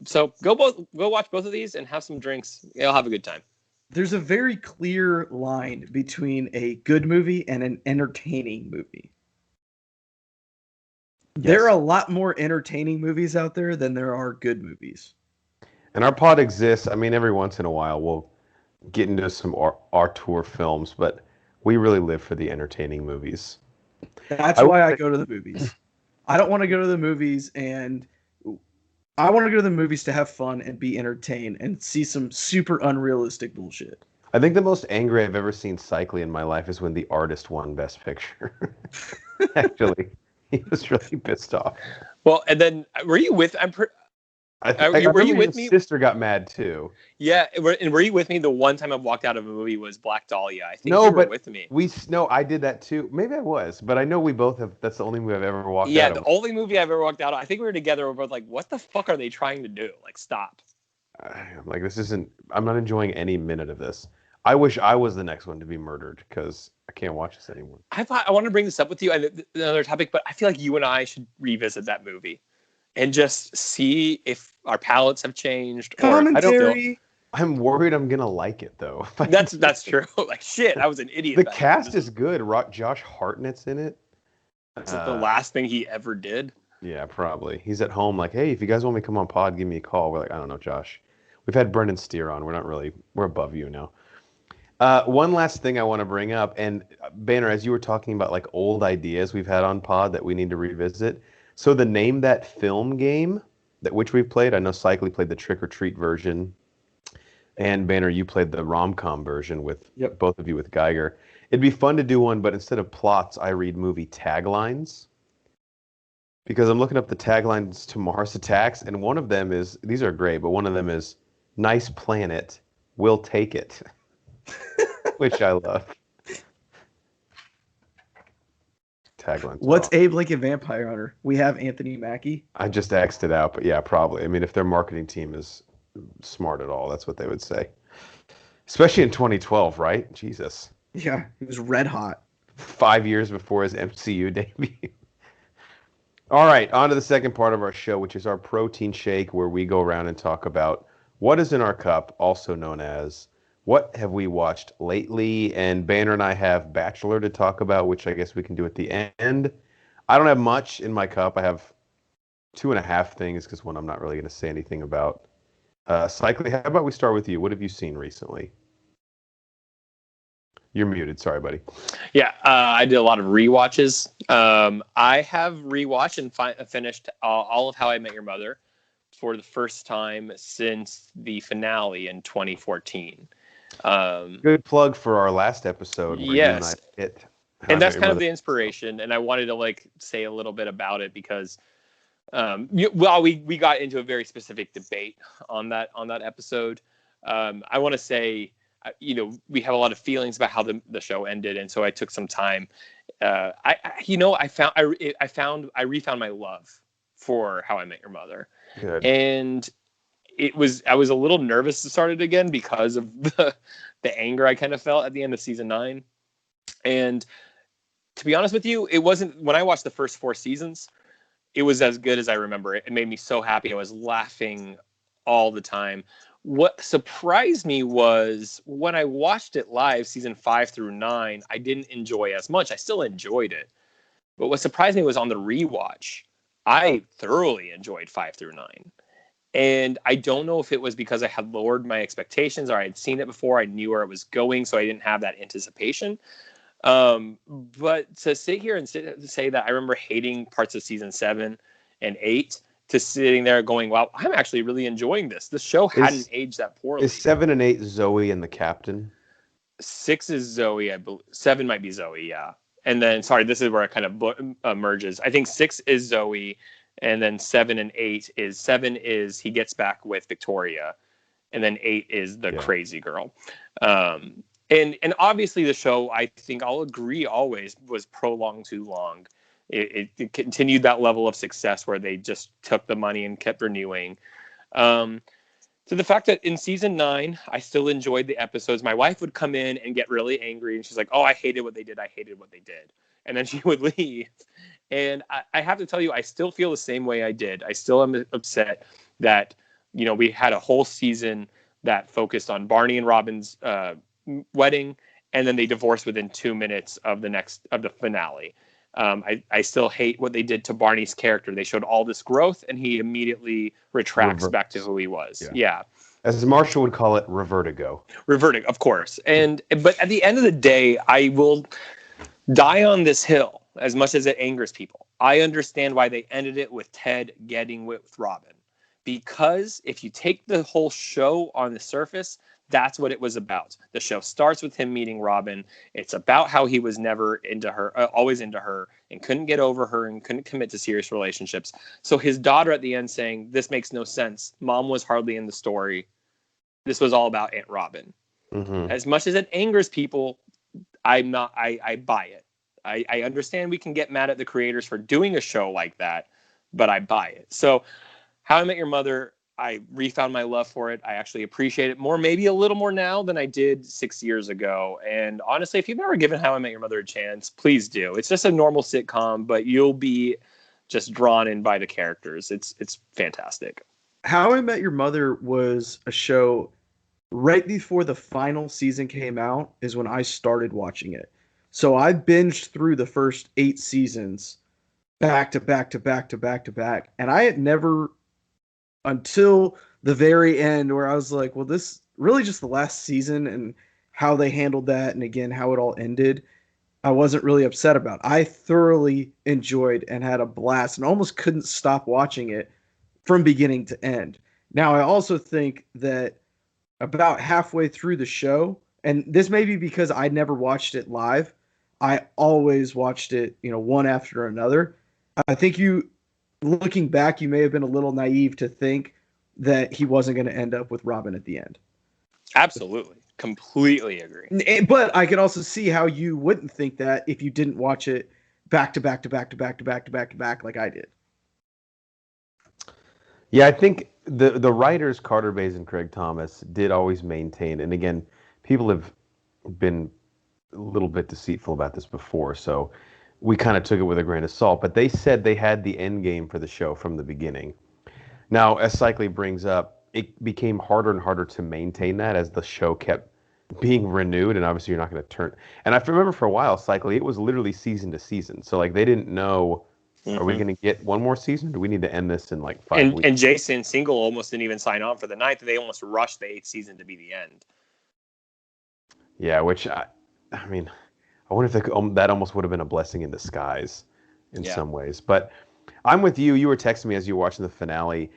So go watch both of these and have some drinks. You'll have a good time. There's a very clear line between a good movie and an entertaining movie. Yes. There are a lot more entertaining movies out there than there are good movies. And our pod exists. I mean, every once in a while we'll get into some auteur films, but we really live for the entertaining movies. That's why I go to the movies. I don't want to go to the movies, and I want to go to the movies to have fun and be entertained and see some super unrealistic bullshit. I think the most angry I've ever seen Cycly in my life is when The Artist won Best Picture. Actually, he was really pissed off. Well, and then were you with? Were you with me? His sister got mad too. Yeah, and were you with me the one time I walked out of a movie was Black Dahlia? I think you were with me. No, I did that too. Maybe I was, but I know we both have. That's the only movie I've ever walked out of. Yeah, the only movie I've ever walked out of. I think we were together. We were both like, "What the fuck are they trying to do? Like, stop!" Like, this isn't. I'm not enjoying any minute of this. I wish I was the next one to be murdered because I can't watch this anymore. I want to bring this up with you, another topic, but I feel like you and I should revisit that movie and just see if our palates have changed. Commentary. I'm worried I'm gonna like it though. That's true. Like shit, I was an idiot. The cast is good. Josh Hartnett's in it. It's the last thing he ever did. Yeah, probably. He's at home like, hey, if you guys want me to come on pod, give me a call. We're like, I don't know, Josh. We've had Brendan Steer on. We're above you now. One last thing I want to bring up, and Banner, as you were talking about like old ideas we've had on pod that we need to revisit. So the Name That Film game, which we've played, I know Cycly played the Trick or Treat version, and Banner, you played the rom-com version with both of you with Geiger. It'd be fun to do one, but instead of plots, I read movie taglines. Because I'm looking up the taglines to Mars Attacks, and one of them is, these are great, but one of them is, nice planet, we'll take it. Which I love. Taglines. What's Abe Lincoln Vampire Hunter? We have Anthony Mackie. I just axed it out, but yeah, probably. I mean, if their marketing team is smart at all, that's what they would say. Especially in 2012, right? Jesus. Yeah, he was red hot. 5 years before his MCU debut. All right, on to the second part of our show, which is our protein shake, where we go around and talk about what is in our cup, also known as what have we watched lately. And Banner and I have Bachelor to talk about, which I guess we can do at the end. I don't have much in my cup. I have 2.5 things, because one I'm not really going to say anything about. Cycly, how about we start with you? What have you seen recently? You're muted. Sorry, buddy. Yeah, I did a lot of rewatches. I have rewatched and finished all of How I Met Your Mother for the first time since the finale in 2014. Good plug for our last episode. Where yes. You and I hit and that's kind of the inspiration. And I wanted to say a little bit about it because, we got into a very specific debate on that episode. I want to say, we have a lot of feelings about how the show ended, and so I took some time. I refound my love for How I Met Your Mother. Good. And I was a little nervous to start it again because of the anger I kind of felt at the end of season 9. And to be honest with you, it wasn't, when I watched the first 4 seasons, it was as good as I remember it. It made me so happy. I was laughing all the time. What surprised me was when I watched it live, season 5 through 9, I didn't enjoy as much. I still enjoyed it. But what surprised me was on the rewatch, I thoroughly enjoyed 5 through 9. And I don't know if it was because I had lowered my expectations or I had seen it before. I knew where it was going, so I didn't have that anticipation. But to sit here and say that I remember hating parts of season 7 and 8, to sitting there going, wow, I'm actually really enjoying this. The show hadn't aged that poorly. Is 7 and 8 Zoe and the captain? 6 is Zoe, I believe. 7 might be Zoe, yeah. and then sorry, this is where it kind of merges. I think 6 is Zoe, and then 7 and 8 is 7 is he gets back with Victoria, and then 8 is the crazy girl. And obviously the show, I think I'll agree always, was prolonged too long. It continued that level of success where they just took the money and kept renewing. To the fact that in season 9, I still enjoyed the episodes. My wife would come in and get really angry, and she's like, "Oh, I hated what they did. I hated what they did." And then she would leave. And I have to tell you, I still feel the same way I did. I still am upset that, we had a whole season that focused on Barney and Robin's wedding, and then they divorced within 2 minutes of the finale. I still hate what they did to Barney's character. They showed all this growth, and he immediately retracts back to who he was. Yeah. As Marshall would call it, revertigo. Reverting, of course. But at the end of the day, I will die on this hill as much as it angers people. I understand why they ended it with Ted getting with Robin. Because if you take the whole show on the surface, that's what it was about. The show starts with him meeting Robin. It's about how he was never into her, always into her, and couldn't get over her and couldn't commit to serious relationships. So his daughter at the end saying, "This makes no sense. Mom was hardly in the story. This was all about Aunt Robin." Mm-hmm. As much as it angers people, I buy it. I understand we can get mad at the creators for doing a show like that, but I buy it. So How I Met Your Mother, I refound my love for it. I actually appreciate it more, maybe a little more now than I did 6 years ago. And honestly, if you've never given How I Met Your Mother a chance, please do. It's just a normal sitcom, but you'll be just drawn in by the characters. It's fantastic. How I Met Your Mother was a show right before the final season came out is when I started watching it. So I binged through the first 8 seasons back to back to back to back to back. And I had never, until the very end, where I was like, well, this really just the last season and how they handled that, and again, how it all ended, I wasn't really upset about. I thoroughly enjoyed and had a blast and almost couldn't stop watching it from beginning to end. Now, I also think that about halfway through the show, and this may be because I never watched it live, I always watched it, one after another. I think looking back, you may have been a little naive to think that he wasn't going to end up with Robin at the end. Absolutely. Completely agree. But I could also see how you wouldn't think that if you didn't watch it back to back to back to back to back to back to back like I did. Yeah, I think the writers, Carter Bays and Craig Thomas, did always maintain, and again, people have been a little bit deceitful about this before, so we kind of took it with a grain of salt, but they said they had the end game for the show from the beginning. Now, as Cycly brings up, it became harder and harder to maintain that as the show kept being renewed, and obviously you're not going to turn. And I remember for a while, Cycly, it was literally season to season, so like they didn't know, are we going to get one more season? Or do we need to end this in like 5 weeks? And Jason Segel almost didn't even sign on for the 9th. They almost rushed the 8th season to be the end. Yeah, which I mean, I wonder if that almost would have been a blessing in disguise in some ways. But I'm with you. You were texting me as you were watching the finale.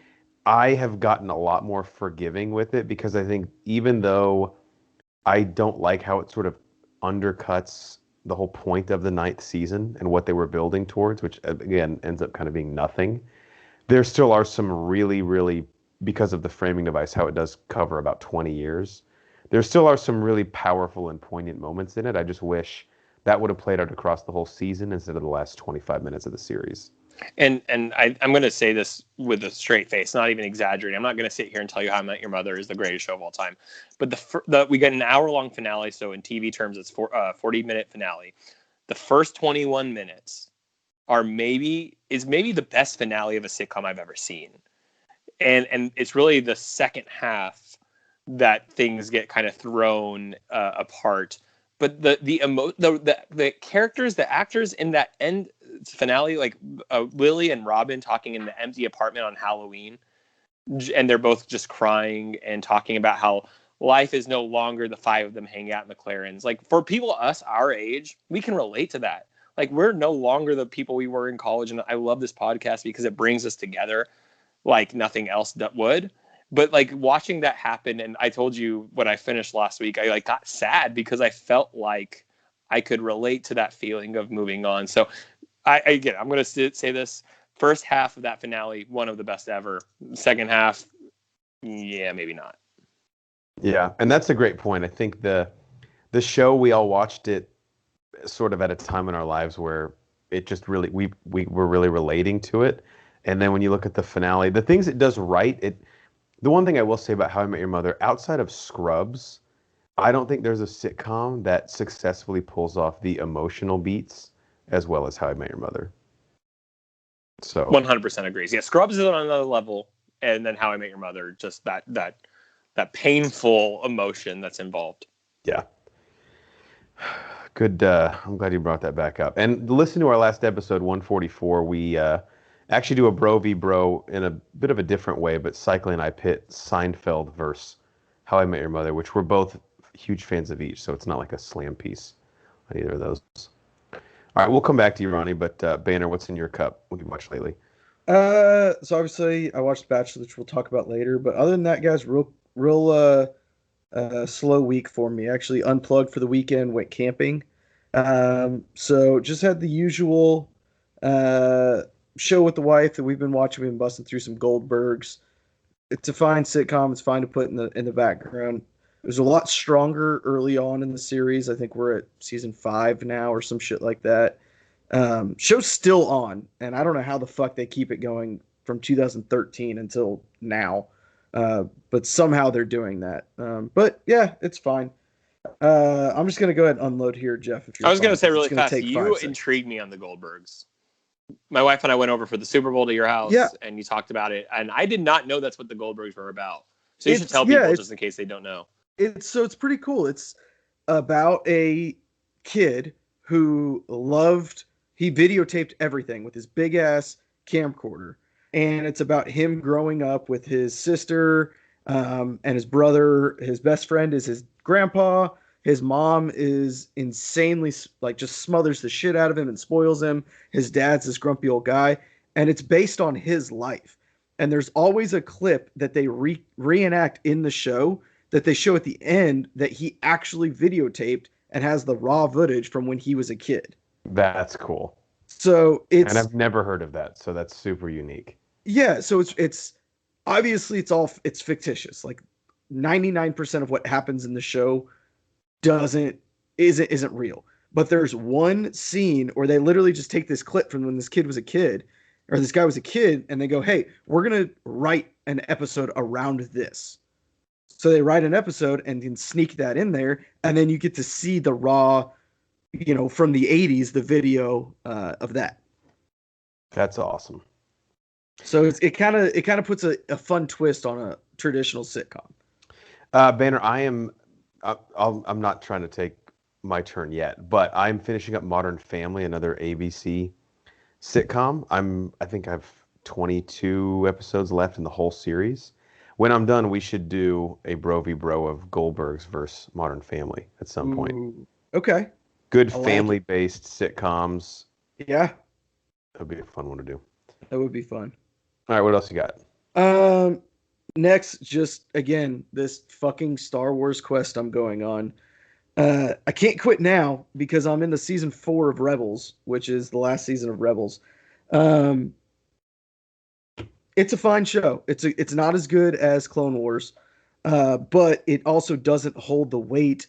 I have gotten a lot more forgiving with it because I think even though I don't like how it sort of undercuts the whole point of the 9th season and what they were building towards, which again ends up kind of being nothing, there still are some really, really, because of the framing device, how it does cover about 20 years, there still are some really powerful and poignant moments in it. I just wish that would have played out across the whole season instead of the last 25 minutes of the series. And I'm going to say this with a straight face, not even exaggerating. I'm not going to sit here and tell you How I Met Your Mother is the greatest show of all time. But we get an hour-long finale, so in TV terms, it's 40-minute finale. The first 21 minutes is maybe the best finale of a sitcom I've ever seen. And it's really the second half that things get kind of thrown apart. But the characters, the actors in that end finale, like Lily and Robin talking in the empty apartment on Halloween, and they're both just crying and talking about how life is no longer the 5 of them hanging out in McLaren's. Like, for people us our age, we can relate to that. Like, we're no longer the people we were in college, and I love this podcast because it brings us together like nothing else that would. But like watching that happen, and I told you when I finished last week, I like got sad because I felt like I could relate to that feeling of moving on. So I'm going to say this. First half of that finale, one of the best ever. Second half, yeah, maybe not. Yeah, and that's a great point. I think the show, we all watched it sort of at a time in our lives where it just really we were really relating to it. And then when you look at the finale, the things it does right, the one thing I will say about How I Met Your Mother, outside of Scrubs, I don't think there's a sitcom that successfully pulls off the emotional beats as well as How I Met Your Mother. So 100% agrees. Yeah, Scrubs is on another level, and then How I Met Your Mother, just that painful emotion that's involved. Yeah. Good. I'm glad you brought that back up. And listen to our last episode, 144. We actually do a bro v bro in a bit of a different way, but Cycling and I pit Seinfeld versus How I Met Your Mother, which we're both huge fans of each, so it's not like a slam piece on either of those. All right, we'll come back to you, Ronnie, but Banner, what's in your cup? What have you watched lately? So obviously I watched Bachelor, which we'll talk about later. But other than that, guys, real slow week for me. Actually unplugged for the weekend, went camping. So just had the usual show with the wife that we've been watching. We've been busting through some Goldbergs. It's a fine sitcom. It's fine to put in the background. It was a lot stronger early on in the series. I think we're at season 5 now or some shit like that. Show's still on, and I don't know how the fuck they keep it going from 2013 until now. But somehow they're doing that. But yeah, it's fine. I'm just gonna go ahead and unload here, Jeff. If you're I was going to say It's really gonna fast, take you 5 seconds. intrigued me on the Goldbergs. My wife and I went over for the Super Bowl to your house, Yeah. and you talked about it, and I did not know that's what the Goldbergs were about. So you should tell Yeah, people just in case they don't know. It's pretty cool. It's about a kid who he videotaped everything with his big ass camcorder, and it's about him growing up with his sister and his brother. His best friend is his grandpa. His mom is insanely, like, just smothers the shit out of him and spoils him. His dad's this grumpy old guy, and it's based on his life. And there's always a clip that they reenact in the show that they show at the end that he actually videotaped and has the raw footage from when he was a kid. That's cool. So And I've never heard of that, so that's super unique. Yeah, so it's obviously it's fictitious. Like 99% of what happens in the show isn't real. But there's one scene where they literally just take this clip from when this kid was a kid, or this guy was a kid, and they go, "Hey, we're gonna write an episode around this." So they write an episode and then sneak that in there, and then you get to see the raw, from the 80s, the video of that. That's awesome. So it kind of puts a fun twist on a traditional sitcom. Banner, I'm not trying to take my turn yet, but I'm finishing up Modern Family, another ABC sitcom. I think I've 22 episodes left in the whole series. When I'm done, we should do a bro v bro of Goldbergs versus Modern Family at some point. Okay. Good family-based sitcoms. Yeah. That would be a fun one to do. That would be fun. All right, what else you got? Next, just again, this fucking Star Wars quest I'm going on. I can't quit now because I'm in the season 4 of Rebels, which is the last season of Rebels. It's a fine show. It's not as good as Clone Wars, but it also doesn't hold the weight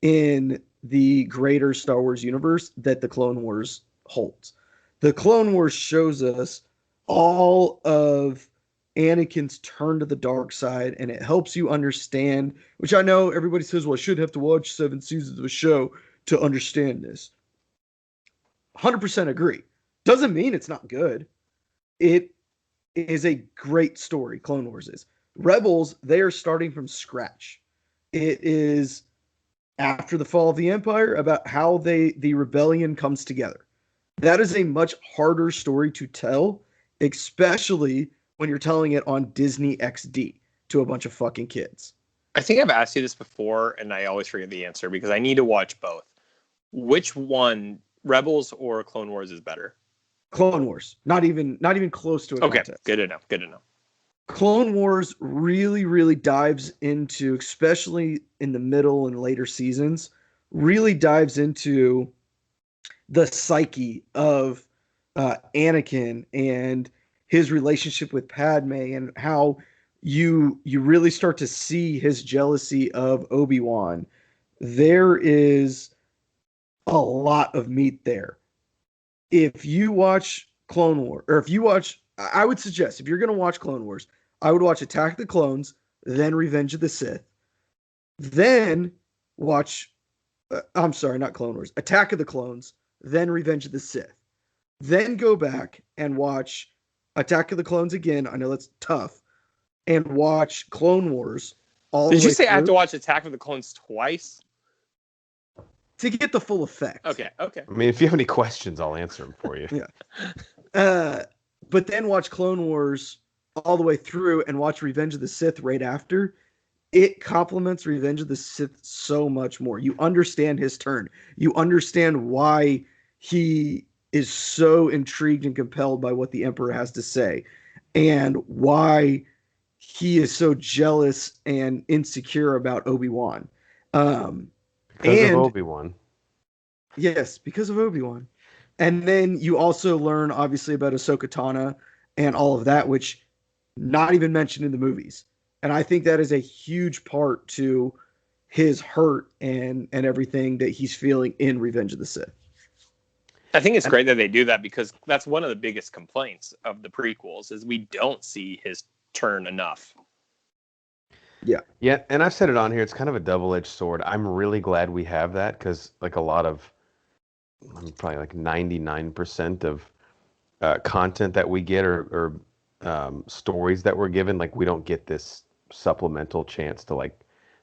in the greater Star Wars universe that the Clone Wars holds. The Clone Wars shows us all of Anakin's turn to the dark side, and it helps you understand, which I know everybody says, well, I should have to watch 7 seasons of a show to understand this. 100% agree. Doesn't mean it's not good. It is a great story, Clone Wars is. Rebels, they are starting from scratch. It is after the fall of the Empire about how the rebellion comes together. That is a much harder story to tell, especially when you're telling it on Disney XD to a bunch of fucking kids. I think I've asked you this before, and I always forget the answer because I need to watch both. Which one, Rebels or Clone Wars, is better? Clone Wars. Not even close to a contest. Okay, good enough. Clone Wars really, really dives into, especially in the middle and later seasons, really dives into the psyche of Anakin and his relationship with Padme, and how you really start to see his jealousy of Obi-Wan. There is a lot of meat there. If you watch Clone War, or if you watch, I would suggest if you're going to watch Clone Wars, I would watch Attack of the Clones, then Revenge of the Sith, then watch. I'm sorry, not Clone Wars. Attack of the Clones, then Revenge of the Sith, then go back and watch Attack of the Clones again. I know that's tough, and watch Clone Wars all Did the you way say I have through to watch Attack of the Clones twice? to get the full effect. Okay. I mean, if you have any questions, I'll answer them for you. But then watch Clone Wars all the way through and watch Revenge of the Sith right after. It complements Revenge of the Sith so much more. You understand his turn. You understand why he is so intrigued and compelled by what the Emperor has to say, and why he is so jealous and insecure about Obi-Wan. Because of Obi-Wan. Yes, because of Obi-Wan. And then you also learn, obviously, about Ahsoka Tano and all of that, which not even mentioned in the movies. And I think that is a huge part to his hurt and everything that he's feeling in Revenge of the Sith. I think it's great that they do that, because that's one of the biggest complaints of the prequels is we don't see his turn enough. Yeah, and I've said it on here. It's kind of a double-edged sword. I'm really glad we have that, because like a lot of, probably like 99% of content that we get, or stories that we're given, like we don't get this supplemental chance to like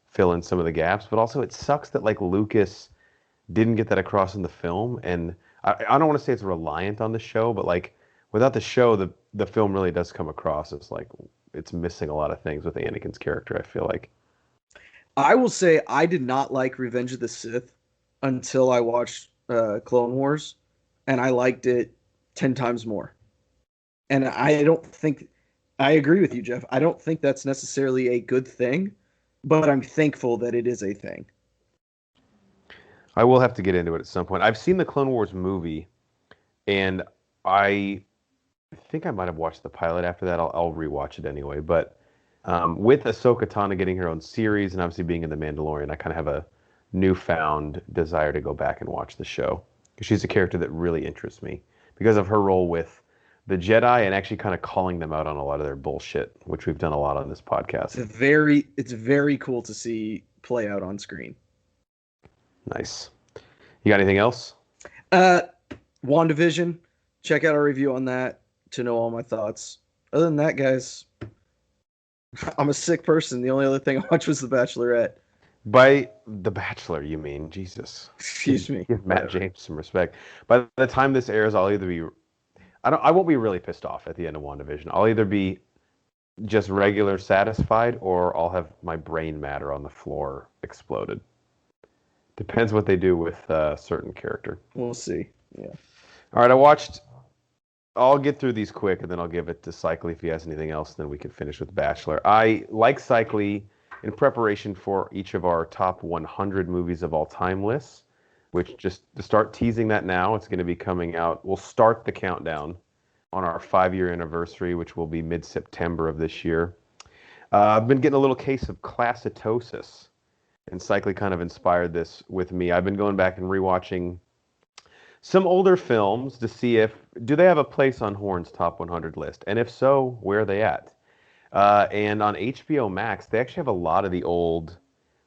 fill in some of the gaps. But also, it sucks that like Lucas didn't get that across in the film, and I don't want to say it's reliant on the show, but like without the show, the film really does come across as like it's missing a lot of things with Anakin's character, I feel like. I will say I did not like Revenge of the Sith until I watched Clone Wars, and I liked it 10 times more. And I don't think, I agree with you, Jeff. I don't think that's necessarily a good thing, but I'm thankful that it is a thing. I will have to get into it at some point. I've seen the Clone Wars movie, and I think I might have watched the pilot after that. I'll rewatch it anyway. But with Ahsoka Tano getting her own series and obviously being in The Mandalorian, I kind of have a newfound desire to go back and watch the show, because she's a character that really interests me because of her role with the Jedi and actually kind of calling them out on a lot of their bullshit, which we've done a lot on this podcast. It's very cool to see play out on screen. Nice. You got anything else? WandaVision. Check out our review on that to know all my thoughts. Other than that, guys, I'm a sick person. The only other thing I watched was The Bachelorette. By The Bachelor, you mean? Jesus. Excuse me. Give Matt James some respect. By the time this airs, I'll either be... I won't be really pissed off at the end of WandaVision. I'll either be just regular satisfied, or I'll have my brain matter on the floor exploded. Depends what they do with a certain character. We'll see. Yeah. All right, I'll get through these quick, and then I'll give it to Cycly if he has anything else, then we can finish with Bachelor. I, like Cycly, in preparation for each of our top 100 movies of all time lists, which, just to start teasing that now, it's going to be coming out. We'll start the countdown on our 5-year anniversary, which will be mid-September of this year. I've been getting a little case of classitosis, and Cycly kind of inspired this with me. I've been going back and rewatching some older films to see do they have a place on Horn's top 100 list, and if so, where are they at? And on HBO Max, they actually have a lot of the old,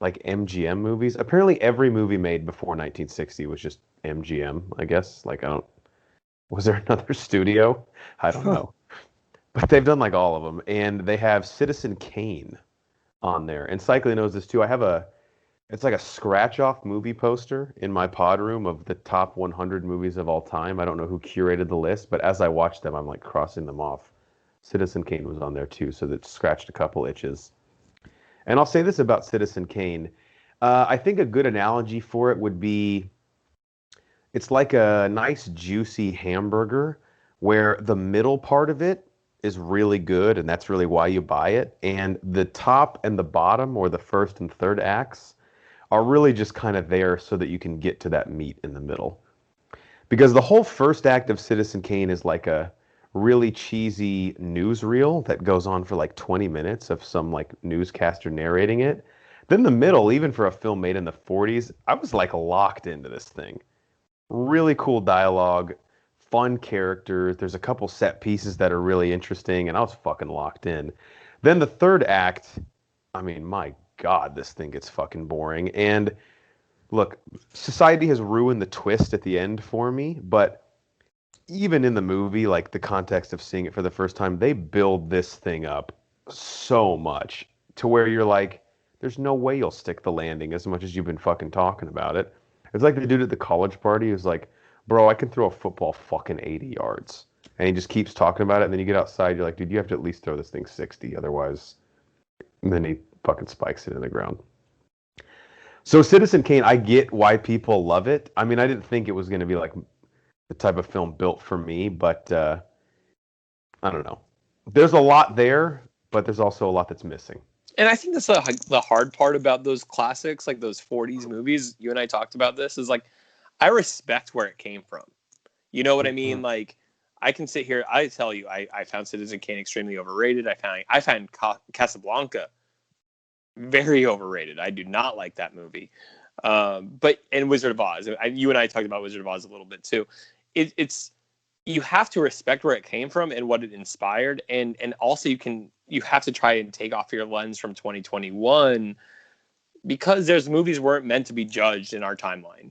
like, MGM movies. Apparently, every movie made before 1960 was just MGM, I guess. Like, was there another studio? I don't know. But they've done, like, all of them. And they have Citizen Kane on there. And Cycly knows this, too. I have it's like a scratch-off movie poster in my pod room of the top 100 movies of all time. I don't know who curated the list, but as I watch them, I'm, like, crossing them off. Citizen Kane was on there, too, so that scratched a couple itches. And I'll say this about Citizen Kane. I think a good analogy for it would be, it's like a nice, juicy hamburger where the middle part of it is really good, and that's really why you buy it. And the top and the bottom, or the first and third acts, are really just kind of there so that you can get to that meat in the middle. Because the whole first act of Citizen Kane is like a really cheesy newsreel that goes on for like 20 minutes of some like newscaster narrating it. Then the middle, even for a film made in the 40s, I was like locked into this thing. Really cool dialogue, fun characters. There's a couple set pieces that are really interesting, and I was fucking locked in. Then the third act, I mean, my God, this thing gets fucking boring. And look, society has ruined the twist at the end for me, but even in the movie, like the context of seeing it for the first time, they build this thing up so much to where you're like, there's no way you'll stick the landing as much as you've been fucking talking about it. It's like the dude at the college party who's like, bro, I can throw a football fucking 80 yards. And he just keeps talking about it. And then you get outside, you're like, dude, you have to at least throw this thing 60. Otherwise, and then he fucking spikes it in the ground. So Citizen Kane, I get why people love it. I mean, I didn't think it was going to be like the type of film built for me, but I don't know. There's a lot there, but there's also a lot that's missing. And I think that's the hard part about those classics, like those 40s movies. You and I talked about this. Is like, I respect where it came from. You know what I mean? Like, I can sit here. I tell you, I found Citizen Kane extremely overrated. I found Casablanca very overrated. I do not like that movie. But and Wizard of Oz. You and I talked about Wizard of Oz a little bit too. It's you have to respect where it came from and what it inspired, and also you have to try and take off your lens from 2021 because there's movies weren't meant to be judged in our timeline.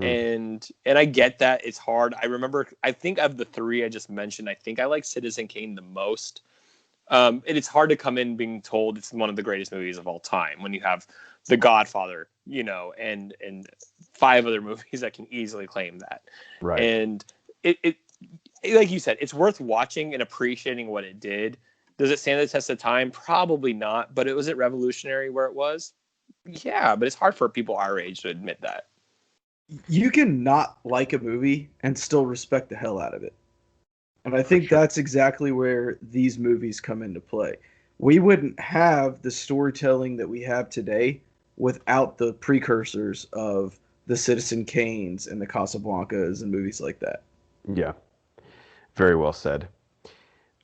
And I get that it's hard. I think of the three I just mentioned, I think I like Citizen Kane the most. And it's hard to come in being told it's one of the greatest movies of all time when you have The Godfather, you know, and 5 other movies that can easily claim that. Right. And it like you said, it's worth watching and appreciating what it did. Does it stand the test of time? Probably not. But was it revolutionary where it was? Yeah, but it's hard for people our age to admit that. You can not like a movie and still respect the hell out of it. And I think that's exactly where these movies come into play. We wouldn't have the storytelling that we have today without the precursors of the Citizen Kanes and the Casablancas and movies like that. Yeah. Very well said.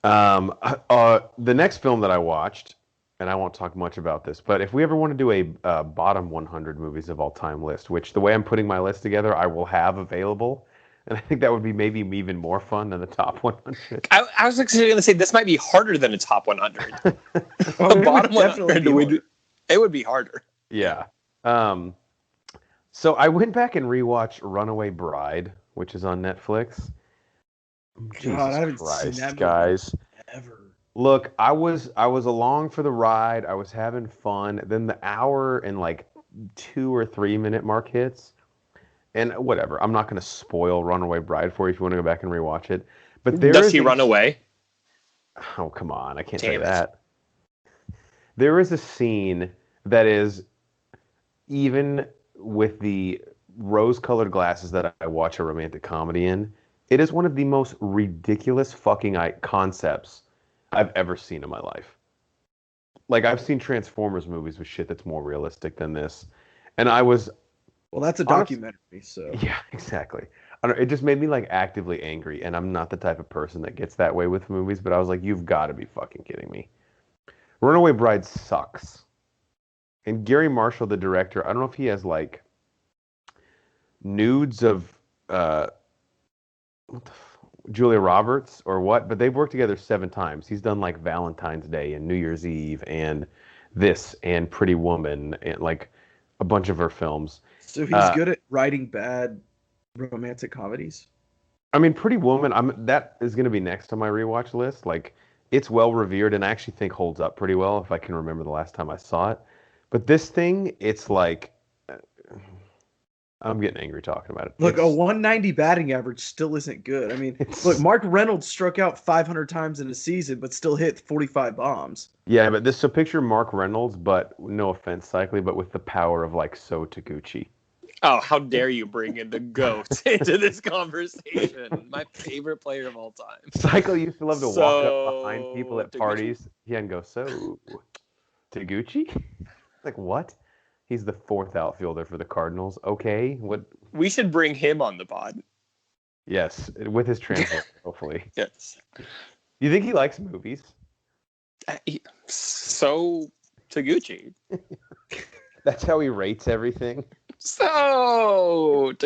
The next film that I watched, and I won't talk much about this, but if we ever want to do a bottom 100 movies of all time list, which the way I'm putting my list together, I will have available, and I think that would be maybe even more fun than the top 100. I was actually going to say this might be harder than a top 100. Oh, The bottom 100 it would be harder. Yeah. So I went back and rewatched Runaway Bride, which is on Netflix. Jesus God, I haven't Christ, seen that guys. ever. Look, I was along for the ride. I was having fun. Then the hour and like 2 or 3 minute mark hits. And whatever. I'm not going to spoil Runaway Bride for you if you want to go back and rewatch it. But Does he run away? Oh, come on. I can't say that. There is a scene that is, even with the rose-colored glasses that I watch a romantic comedy in, it is one of the most ridiculous fucking concepts I've ever seen in my life. Like, I've seen Transformers movies with shit that's more realistic than this. And I was... Well, that's a documentary, so... Yeah, exactly. I don't, it just made me, like, actively angry, and I'm not the type of person that gets that way with movies, but I was like, you've got to be fucking kidding me. Runaway Bride sucks. And Gary Marshall, the director, I don't know if he has, like, nudes of... Julia Roberts or what, but they've worked together 7 times. He's done like Valentine's Day and New Year's Eve and this and Pretty Woman and like a bunch of her films. So he's good at writing bad romantic comedies? I mean, Pretty Woman, that is going to be next on my rewatch list. Like, it's well revered and I actually think holds up pretty well if I can remember the last time I saw it. But this thing, it's like... I'm getting angry talking about it. Look, a 190 batting average still isn't good. I mean, look, Mark Reynolds struck out 500 times in a season, but still hit 45 bombs. Yeah, but so picture Mark Reynolds, but no offense, Cycly, but with the power of like So Taguchi. Oh, how dare you bring in the GOAT into this conversation? My favorite player of all time. Cycly used to love to walk up behind people at parties. Yeah, and go, so Taguchi? Like, what? He's the fourth outfielder for the Cardinals. Okay, what? We should bring him on the pod. Yes, with his translator, hopefully. Yes. You think he likes movies? So Taguchi. That's how he rates everything. It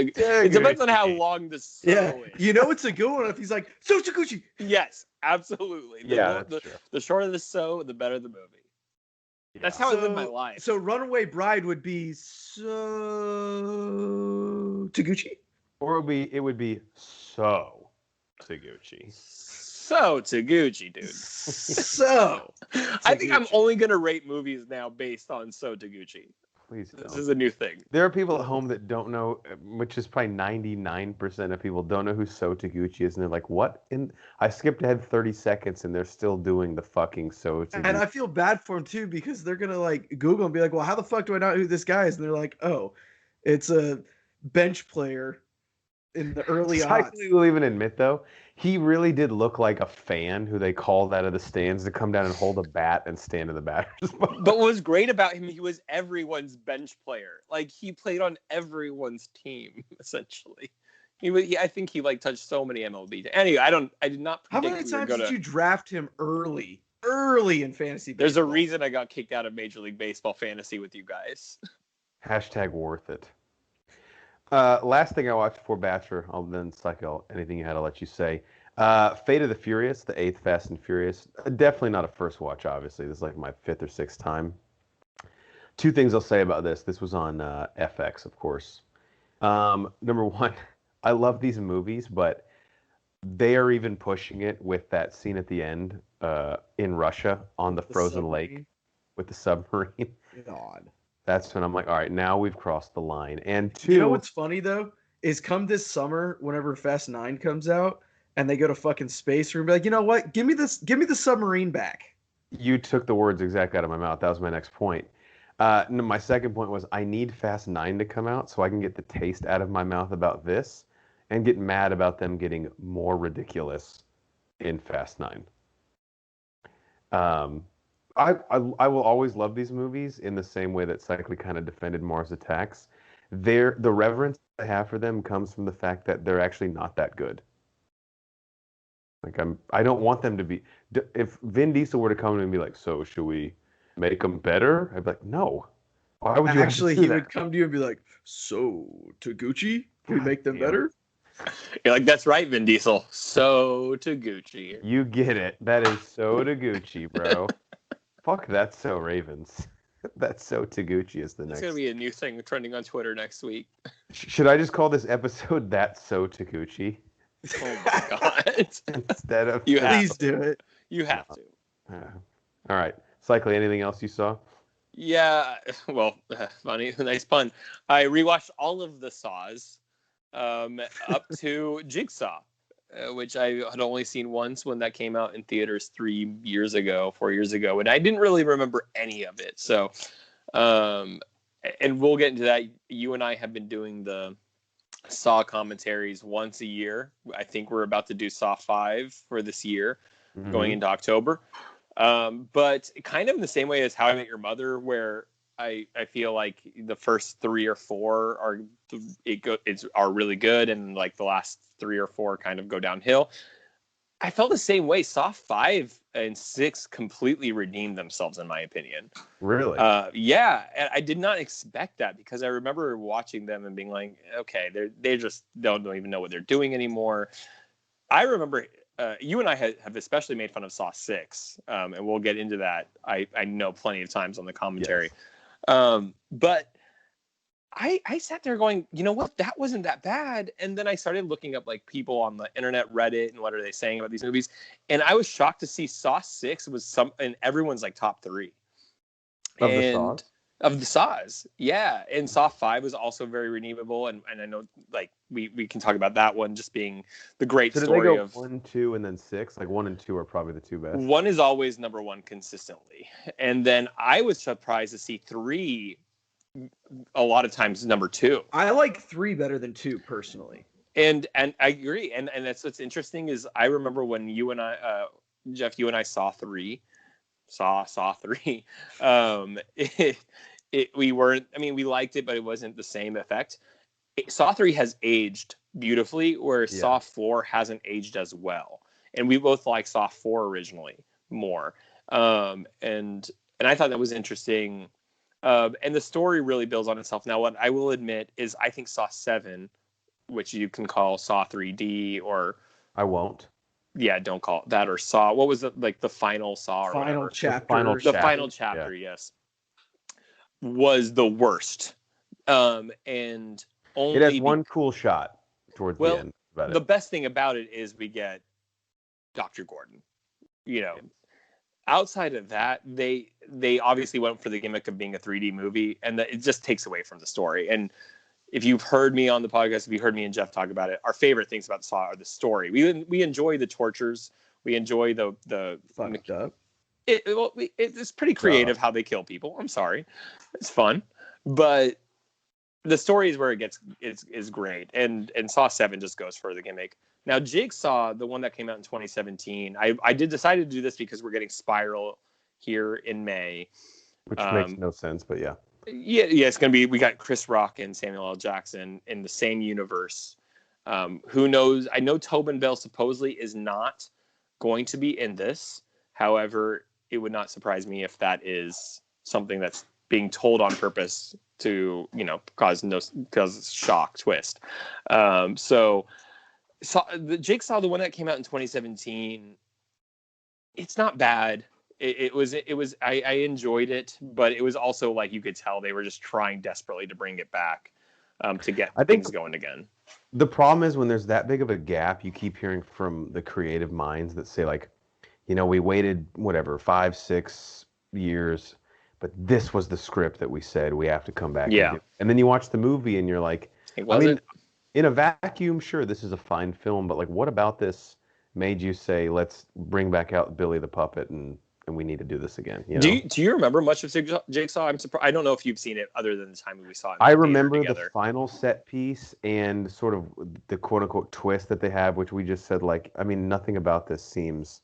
depends on how long the so is. You know it's a good one if he's like, so Taguchi. Yes, absolutely. That's true. The shorter the so, the better the movie. Yeah. That's how I live my life. So Runaway Bride would be so Taguchi? Or it would be so Taguchi. So Taguchi, dude. So I think I'm only gonna rate movies now based on so Taguchi. Please don't. This is a new thing. There are people at home that don't know, which is probably 99% of people don't know who So Taguchi is, and they're like, "What?" And I skipped ahead 30 seconds, and they're still doing the fucking So Taguchi. And I feel bad for them too because they're gonna like Google and be like, "Well, how the fuck do I know who this guy is?" And they're like, "Oh, it's a bench player in the early odds." I will even admit though, he really did look like a fan who they called out of the stands to come down and hold a bat and stand in the batter's box. But what was great about him, he was everyone's bench player. Like he played on everyone's team essentially. I think he like touched so many MLB. Anyway, I did not. How many times did you draft him early in fantasy baseball? There's a reason I got kicked out of Major League Baseball fantasy with you guys. # worth it. Last thing I watched before Bachelor, I'll then cycle anything you had, I'll let you say. Fate of the Furious, the 8th Fast and Furious. Definitely not a first watch, obviously. This is like my 5th or 6th time. 2 things I'll say about this. This was on FX, of course. Number 1, I love these movies, but they are even pushing it with that scene at the end in Russia on the frozen lake with the submarine. God. That's when I'm like, all right, now we've crossed the line. And 2, you know what's funny though is come this summer, whenever Fast 9 comes out, and they go to fucking space, we're gonna be like, you know what? Give me the submarine back. You took the words exactly out of my mouth. That was my next point. No, my second point was I need Fast 9 to come out so I can get the taste out of my mouth about this and get mad about them getting more ridiculous in Fast 9. I will always love these movies in the same way that Cycly kind of defended Mars Attacks. The reverence I have for them comes from the fact that they're actually not that good. Like I don't want them to be. If Vin Diesel were to come to me and be like, "So should we make them better?" I'd be like, "No." Why would you? Actually, he would come to you and be like, "So Taguchi, can we make them better?" You're like, "That's right, Vin Diesel. So Taguchi." You get it. That is So Taguchi, bro. Fuck, that's So Ravens. That's So Taguchi is the next. It's going to be a new thing trending on Twitter next week. Should I just call this episode That's So Taguchi? Oh my god. Instead of... Please do it. You have to. All right. Cycly, anything else you saw? Yeah. Well, funny. Nice pun. I rewatched all of the Saws up to Jigsaw. Which I had only seen once when that came out in theaters 4 years ago, and I didn't really remember any of it. So, and we'll get into that. You and I have been doing the Saw commentaries once a year. I think we're about to do Saw 5 for this year, going into October. But kind of in the same way as How I Met Your Mother, where I feel like the first 3 or 4 are really good, and like the last 3 or 4 kind of go downhill. I felt the same way. Saw 5 and 6 completely redeemed themselves, in my opinion. Really? Yeah, and I did not expect that because I remember watching them and being like, okay, they just don't even know what they're doing anymore. I remember you and I have especially made fun of Saw 6, and we'll get into that. I know plenty of times on the commentary. Yes. But I sat there going, you know what? That wasn't that bad. And then I started looking up like people on the internet, Reddit, and what are they saying about these movies. And I was shocked to see Saw 6 was in everyone's like top 3. Of the Saws. Yeah. And Saw 5 was also very redeemable. And I know like we can talk about that one just being the great story of 1, 2, and then 6. Like 1 and 2 are probably the 2 best. 1 is always number 1 consistently. And then I was surprised to see 3 a lot of times number 2. I like 3 better than 2 personally. And I agree. And that's what's interesting is I remember when you and I, Jeff, you and I saw 3. we weren't. I mean, we liked it, but it wasn't the same effect. Saw 3 has aged beautifully, where Saw 4 hasn't aged as well. And we both liked Saw 4 originally more. And I thought that was interesting. And the story really builds on itself. Now, what I will admit is I think Saw 7, which you can call Saw 3D or... I won't. Yeah, don't call it that, or Saw. What was it, like the final Saw or Final whatever? chapter. The final chapter, yes. Was the worst. And only... It has one cool shot towards the end. The best thing about it is we get Dr. Gordon. You know, outside of that, they obviously went for the gimmick of being a 3D movie, and it just takes away from the story. And if you've heard me on the podcast, if you heard me and Jeff talk about it, our favorite things about Saw are the story. We enjoy the tortures. We enjoy the fucked up. It's pretty creative how they kill people. I'm sorry, it's fun, but the story is where it gets is great. And Saw 7 just goes for the gimmick. Now, Jigsaw, the one that came out in 2017, I decided to do this because we're getting Spiral here in May, which makes no sense, but yeah. Yeah, it's going to be, we got Chris Rock and Samuel L. Jackson in the same universe. Who knows? I know Tobin Bell supposedly is not going to be in this. However, it would not surprise me if that is something that's being told on purpose to, cause shock, twist. So the Jigsaw, the one that came out in 2017, it's not bad. It was I enjoyed it, but it was also like you could tell they were just trying desperately to bring it back to get things going again. The problem is when there's that big of a gap, you keep hearing from the creative minds that say like, we waited 5-6 years, but this was the script that we said we have to come back. And then you watch the movie and you're like, in a vacuum, sure, this is a fine film, but like, what about this made you say, let's bring back out Billy the Puppet and we need to do this again? Do you remember much of Jigsaw? I'm surprised. I don't know if you've seen it other than the time we saw it. I remember the final set piece and sort of the quote unquote twist that they have, which we just said nothing about this seems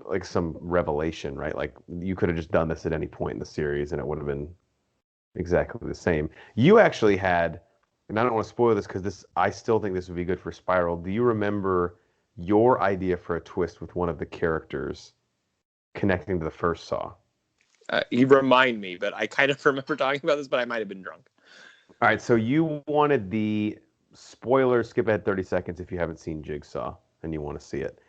like some revelation, right? Like you could have just done this at any point in the series and it would have been exactly the same. You actually had, and I don't want to spoil this because I still think this would be good for Spiral. Do you remember your idea for a twist with one of the characters connecting to the first Saw? You remind me, but I kind of remember talking about this, but I might have been drunk. All right, so you wanted the spoilers, skip ahead 30 seconds if you haven't seen Jigsaw and you want to see it.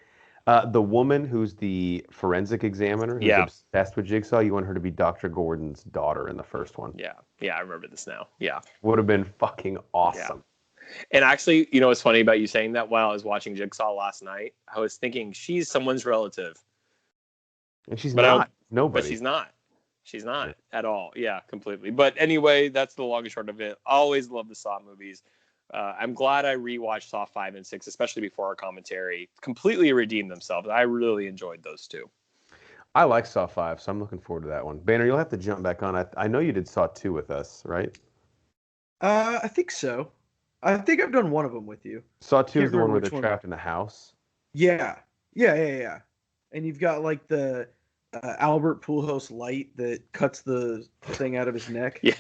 The woman who's the forensic examiner who's obsessed with Jigsaw, you want her to be Dr. Gordon's daughter in the first one. Yeah, I remember this now. Yeah. Would have been fucking awesome. Yeah. And actually, what's funny about you saying that? While I was watching Jigsaw last night, I was thinking she's someone's relative. And she's not. Nobody. But she's not. She's not at all. Yeah, completely. But anyway, that's the long and short of it. Always love the Saw movies. I'm glad I rewatched Saw 5 and 6, especially before our commentary. Completely redeemed themselves. I really enjoyed those two. I like Saw 5, so I'm looking forward to that one. Banner, you'll have to jump back on. I know you did Saw 2 with us, right? I think so. I think I've done one of them with you. Saw 2 is the one where they're trapped in the house? Yeah. And you've got like the Albert Pujols light that cuts the thing out of his neck. Yeah.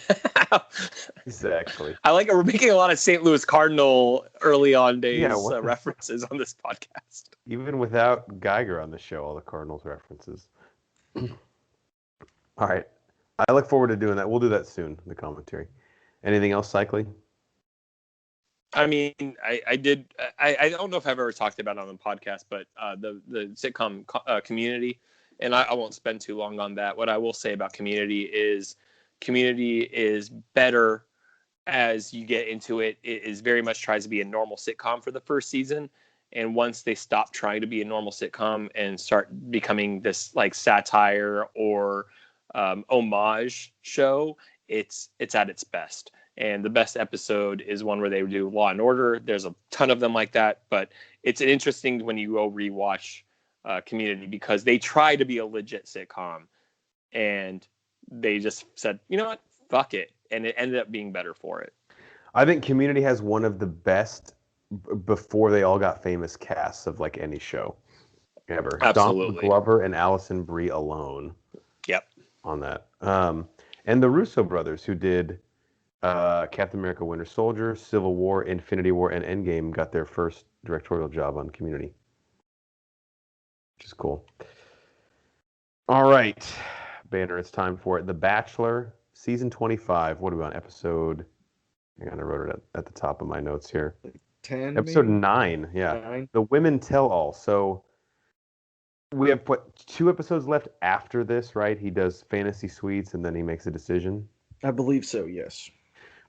Exactly. I like it. We're making a lot of St. Louis Cardinal early on days references on this podcast. Even without Geiger on the show, all the Cardinals references. All right. I look forward to doing that. We'll do that soon, the commentary. Anything else cycling? I mean, I did. I don't know if I've ever talked about it on the podcast, but the sitcom Community, and I won't spend too long on that. What I will say about Community is better as you get into it. It is very much tries to be a normal sitcom for the first season, and once they stop trying to be a normal sitcom and start becoming this like satire or homage show, it's at its best. And the best episode is one where they do Law and Order. There's a ton of them like that, but it's interesting when you go rewatch Community because they try to be a legit sitcom and they just said, you know what, fuck it. And it ended up being better for it. I think Community has one of the best before they all got famous casts of like any show ever. Absolutely. Donald Glover and Alison Brie alone. Yep. On that. And the Russo brothers, who did Captain America: Winter Soldier, Civil War, Infinity War, and Endgame, got their first directorial job on Community, which is cool. All right, Banner, it's time for it. The Bachelor, season 25. What are we on? Episode. I kind of wrote it at the top of my notes here. 10. Episode maybe? 9. Yeah. 9. The Women Tell All. So we have 2 episodes left after this, right? He does fantasy suites and then he makes a decision. I believe so. Yes.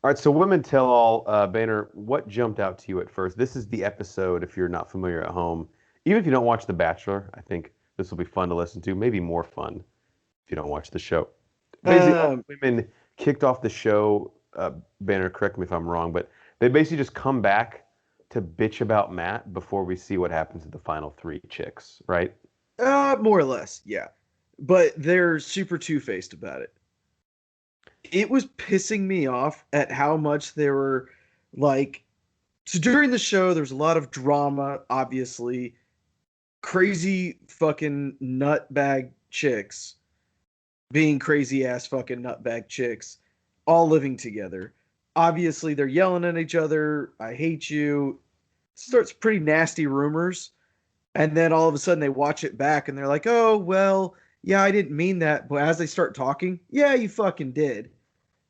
All right. So Women Tell All. Banner, what jumped out to you at first? This is the episode. If you're not familiar at home, even if you don't watch The Bachelor, I think this will be fun to listen to. Maybe more fun if you don't watch the show. Basically, all the women kicked off the show. Banner, correct me if I'm wrong, but they basically just come back to bitch about Matt before we see what happens to the final 3 chicks, right? More or less, yeah. But they're super two-faced about it. It was pissing me off at how much they were like. So during the show, there's a lot of drama, obviously. Crazy fucking nutbag chicks being crazy ass fucking nutbag chicks, all living together. Obviously, they're yelling at each other. I hate you. Starts pretty nasty rumors. And then all of a sudden they watch it back and they're like, oh, well, yeah, I didn't mean that. But as they start talking, yeah, you fucking did.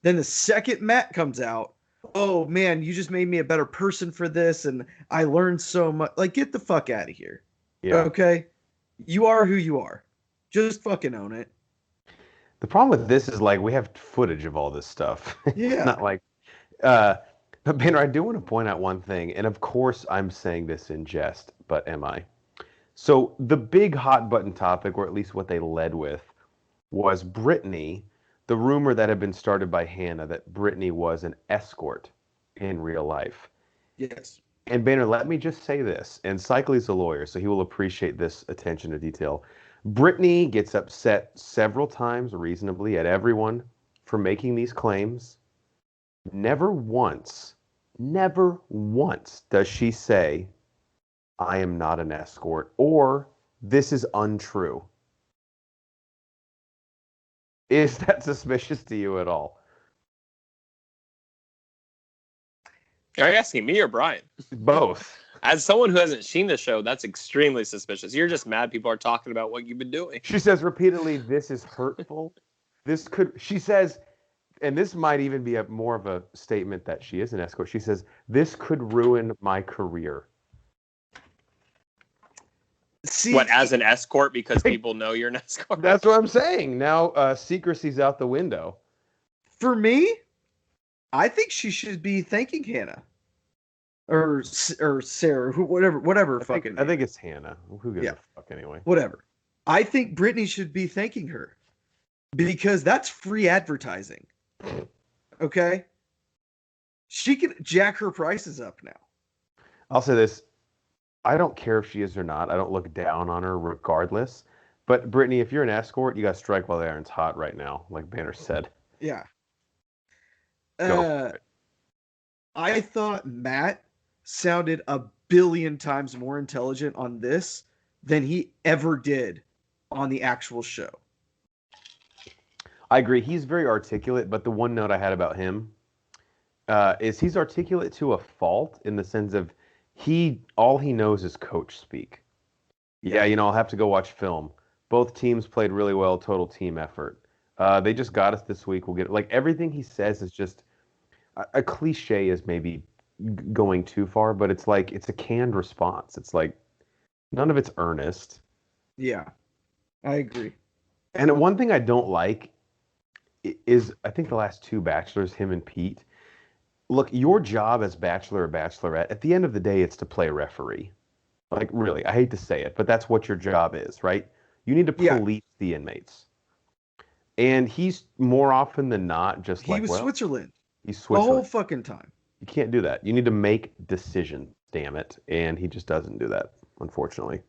Then the second Matt comes out, oh, man, you just made me a better person for this. And I learned so much. Like, get the fuck out of here. Yeah. Okay? You are who you are. Just fucking own it. The problem with this is like we have footage of all this stuff. Yeah. It's not like, but Banner, I do want to point out one thing, and of course I'm saying this in jest, but am I? So the big hot button topic, or at least what they led with, was Brittany, the rumor that had been started by Hannah that Brittany was an escort in real life. Yes. And Banner, let me just say this, and Cycly's a lawyer, so he will appreciate this attention to detail. Brittany gets upset several times, reasonably, at everyone for making these claims. Never once does she say, I am not an escort, or this is untrue. Is that suspicious to you at all? Are you asking me or Brian? Both. As someone who hasn't seen the show, that's extremely suspicious. You're just mad people are talking about what you've been doing. She says repeatedly, this is hurtful. She says, and this might even be more of a statement that she is an escort. She says, this could ruin my career. See, what, as an escort, because people know you're an escort? That's what I'm saying. Now secrecy's out the window. For me, I think she should be thanking Hannah. Or Sarah, whatever. I think it's Hannah. Who gives a fuck anyway? Whatever. I think Brittany should be thanking her because that's free advertising. Okay, she can jack her prices up now. I'll say this: I don't care if she is or not. I don't look down on her regardless. But Brittany, if you're an escort, you got to strike while the iron's hot right now, like Banner said. Yeah. Go for it. I thought Matt sounded a billion times more intelligent on this than he ever did on the actual show. I agree. He's very articulate, but the one note I had about him is he's articulate to a fault in the sense of all he knows is coach speak. Yeah, I'll have to go watch film. Both teams played really well, total team effort. They just got us this week. We'll get it. Like everything he says is just a cliche is maybe going too far, but it's like it's a canned response. It's like none of it's earnest. Yeah, I agree. And one thing I don't like is I think the last 2 Bachelors, him and Pete. Look, your job as Bachelor or Bachelorette, at the end of the day, it's to play referee. Like really, I hate to say it, but that's what your job is, right? You need to police the inmates. And he's more often than not just he was Switzerland. He's Switzerland. The whole fucking time. You can't do that. You need to make decisions, damn it. And he just doesn't do that, unfortunately.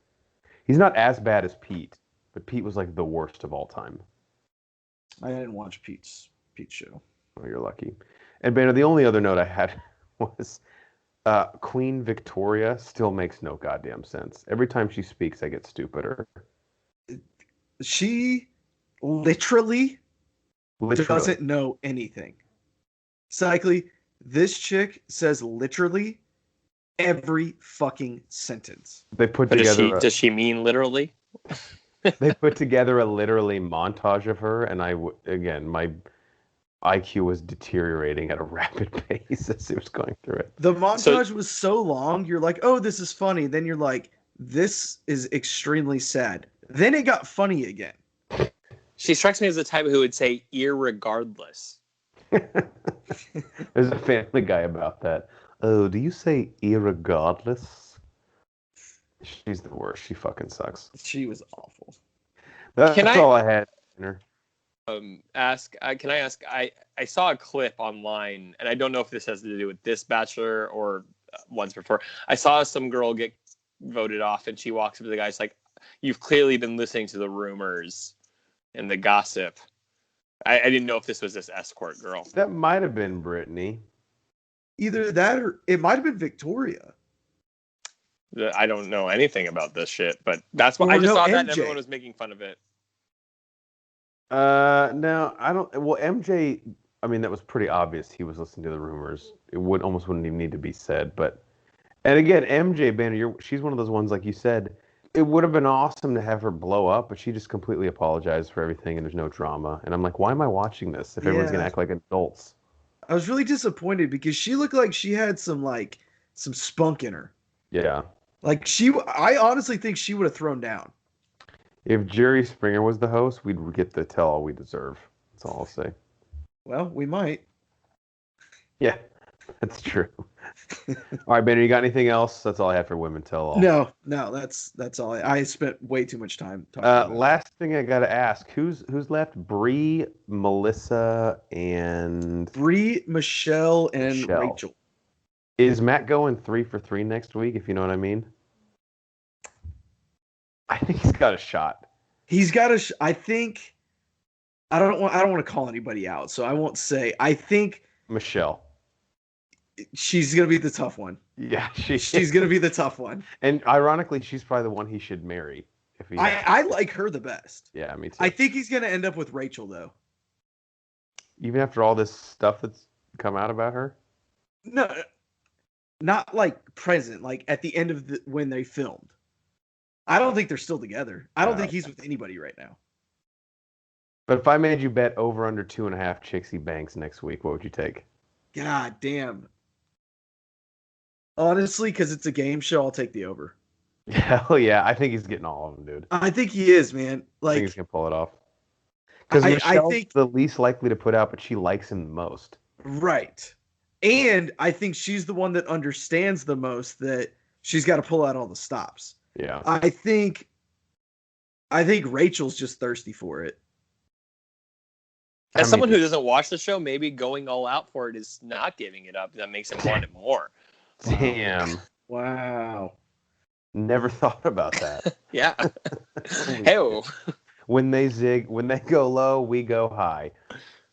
He's not as bad as Pete, but Pete was like the worst of all time. I didn't watch Pete's show. Oh, you're lucky. And Banner, the only other note I had was Queen Victoria still makes no goddamn sense. Every time she speaks, I get stupider. She literally Literally. doesn't know anything. Cycly, this chick says literally every fucking sentence. They put But together. does she mean literally? They put together a literally montage of her, and again, my IQ was deteriorating at a rapid pace as it was going through it. The montage was so long, you're like, oh, this is funny. Then you're like, this is extremely sad. Then it got funny again. She strikes me as the type who would say irregardless. There's a Family Guy about that. Oh, do you say irregardless? She's the worst. She fucking sucks. She was awful. That's all I had. Can I ask? I saw a clip online, and I don't know if this has to do with this Bachelor or ones before. I saw some girl get voted off, and she walks up to the guy. She's like, "You've clearly been listening to the rumors and the gossip." I didn't know if this was this escort girl. That might have been Brittany. Either that or it might have been Victoria. I don't know anything about this shit, but that's what I just saw that and everyone was making fun of it. No, I don't. Well, MJ, I mean, that was pretty obvious. He was listening to the rumors. It wouldn't even need to be said. But, and again, MJ Banner, she's one of those ones, like you said. It would have been awesome to have her blow up, but she just completely apologized for everything, and there's no drama. And I'm like, why am I watching this if everyone's gonna act like adults? I was really disappointed because she looked like she had some spunk in her. Yeah. Like I honestly think she would have thrown down. If Jerry Springer was the host, we'd get the tell all we deserve. That's all I'll say. Well, we might. Yeah, that's true. All right, Banner, you got anything else? That's all I have for Women Tell All. No, that's all. I spent way too much time talking about last thing I got to ask, who's left? Bree, Melissa, and... Bree, Michelle, and Rachel. Is Matt going 3 for 3 next week, if you know what I mean? I think he's got a shot. He's got a I think... I don't want to call anybody out, so I won't say. I think... Michelle. She's going to be the tough one. Yeah, she's going to be the tough one. And ironically, she's probably the one he should marry. I like her the best. Yeah, me too. I think he's going to end up with Rachel, though. Even after all this stuff that's come out about her? No, not like present, like at the end of when they filmed. I don't think they're still together. I don't think he's with anybody right now. But if I made you bet over under 2.5 chicks he banks next week, what would you take? God damn. Honestly, because it's a game show, I'll take the over. Hell yeah. I think he's getting all of them, dude. I think he is, man. I think he's going to pull it off. Because Michelle's the least likely to put out, but she likes him the most. Right. And I think she's the one that understands the most that she's got to pull out all the stops. Yeah. I think Rachel's just thirsty for it. As someone who doesn't watch the show, maybe going all out for it is not giving it up. That makes him want it more. Damn. Wow. Never thought about that. Yeah. Hey-o. When they go low, we go high.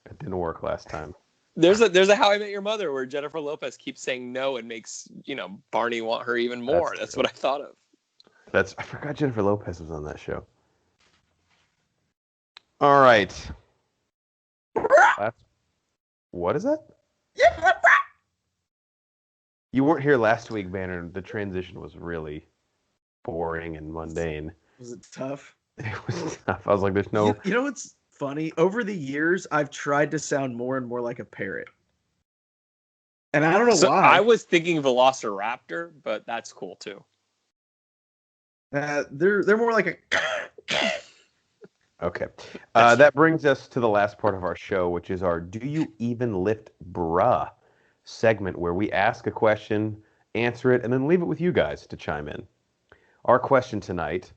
It didn't work last time. There's a How I Met Your Mother where Jennifer Lopez keeps saying no and makes, Barney want her even more. That's what I thought of. I forgot Jennifer Lopez was on that show. All right. What is that? You weren't here last week, Banner. The transition was really boring and mundane. Was it tough? It was tough. I was like, there's no... You know what's funny? Over the years, I've tried to sound more and more like a parrot. And I don't know why. I was thinking Velociraptor, but that's cool too. They're more like a... Okay. That brings us to the last part of our show, which is our Do You Even Lift Bruh segment, where we ask a question, answer it, and then leave it with you guys to chime in. Our question tonight: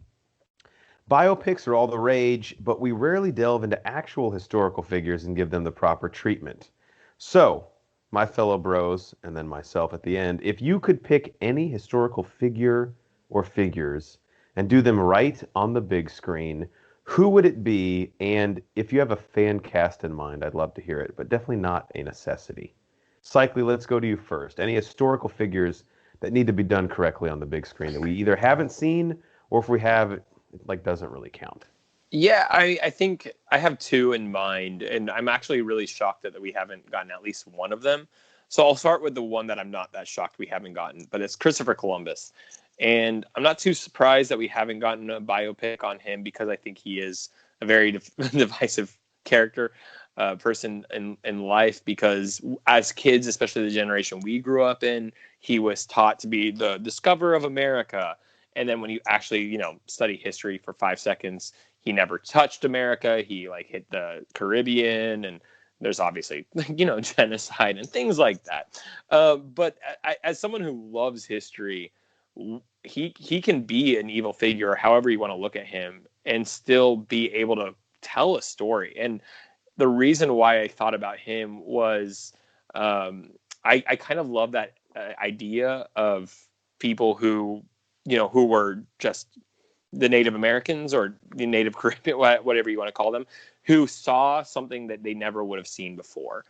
biopics are all the rage, but we rarely delve into actual historical figures and give them the proper treatment. So, my fellow bros, and then myself at the end, if you could pick any historical figure or figures and do them right on the big screen, who would it be? And if you have a fan cast in mind, I'd love to hear it, but definitely not a necessity. Cycly, let's go to you first. Any historical figures that need to be done correctly on the big screen that we either haven't seen, or if we have, it doesn't really count? Yeah, I think I have two in mind, and I'm actually really shocked that we haven't gotten at least one of them. So I'll start with the one that I'm not that shocked we haven't gotten, but it's Christopher Columbus. And I'm not too surprised that we haven't gotten a biopic on him because I think he is a very divisive character, person in life. Because as kids, especially the generation we grew up in, he was taught to be the discoverer of America. And then when you actually, study history for 5 seconds, he never touched America. He like hit the Caribbean, and there's obviously genocide and things like that. But as someone who loves history, he can be an evil figure, however you want to look at him, and still be able to tell a story. And the reason why I thought about him was, I kind of love that idea of people who were just the Native Americans or the Native Caribbean, whatever you want to call them, who saw something that they never would have seen before.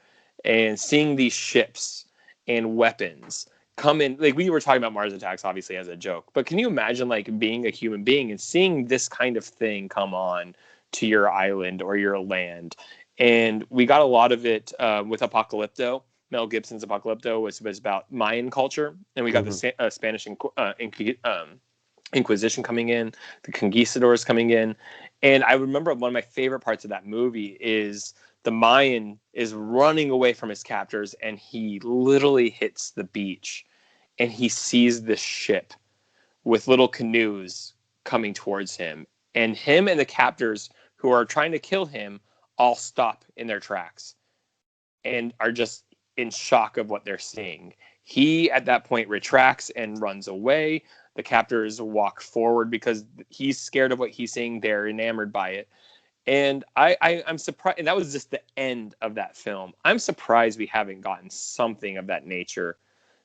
And seeing these ships and weapons come in, like we were talking about Mars attacks, obviously as a joke, but can you imagine like being a human being and seeing this kind of thing come on to your island or your land? And we got a lot of it with Apocalypto. Mel Gibson's Apocalypto was about Mayan culture, and we got the Spanish Inquisition coming in, the conquistadors coming in. And I remember one of my favorite parts of that movie is the Mayan is running away from his captors, and he literally hits the beach and he sees this ship with little canoes coming towards him. And him and the captors who are trying to kill him all stop in their tracks and are just in shock of what they're seeing. He, at that point, retracts and runs away. The captors walk forward because he's scared of what he's seeing. They're enamored by it. And I'm surprised. And that was just the end of that film. I'm surprised we haven't gotten something of that nature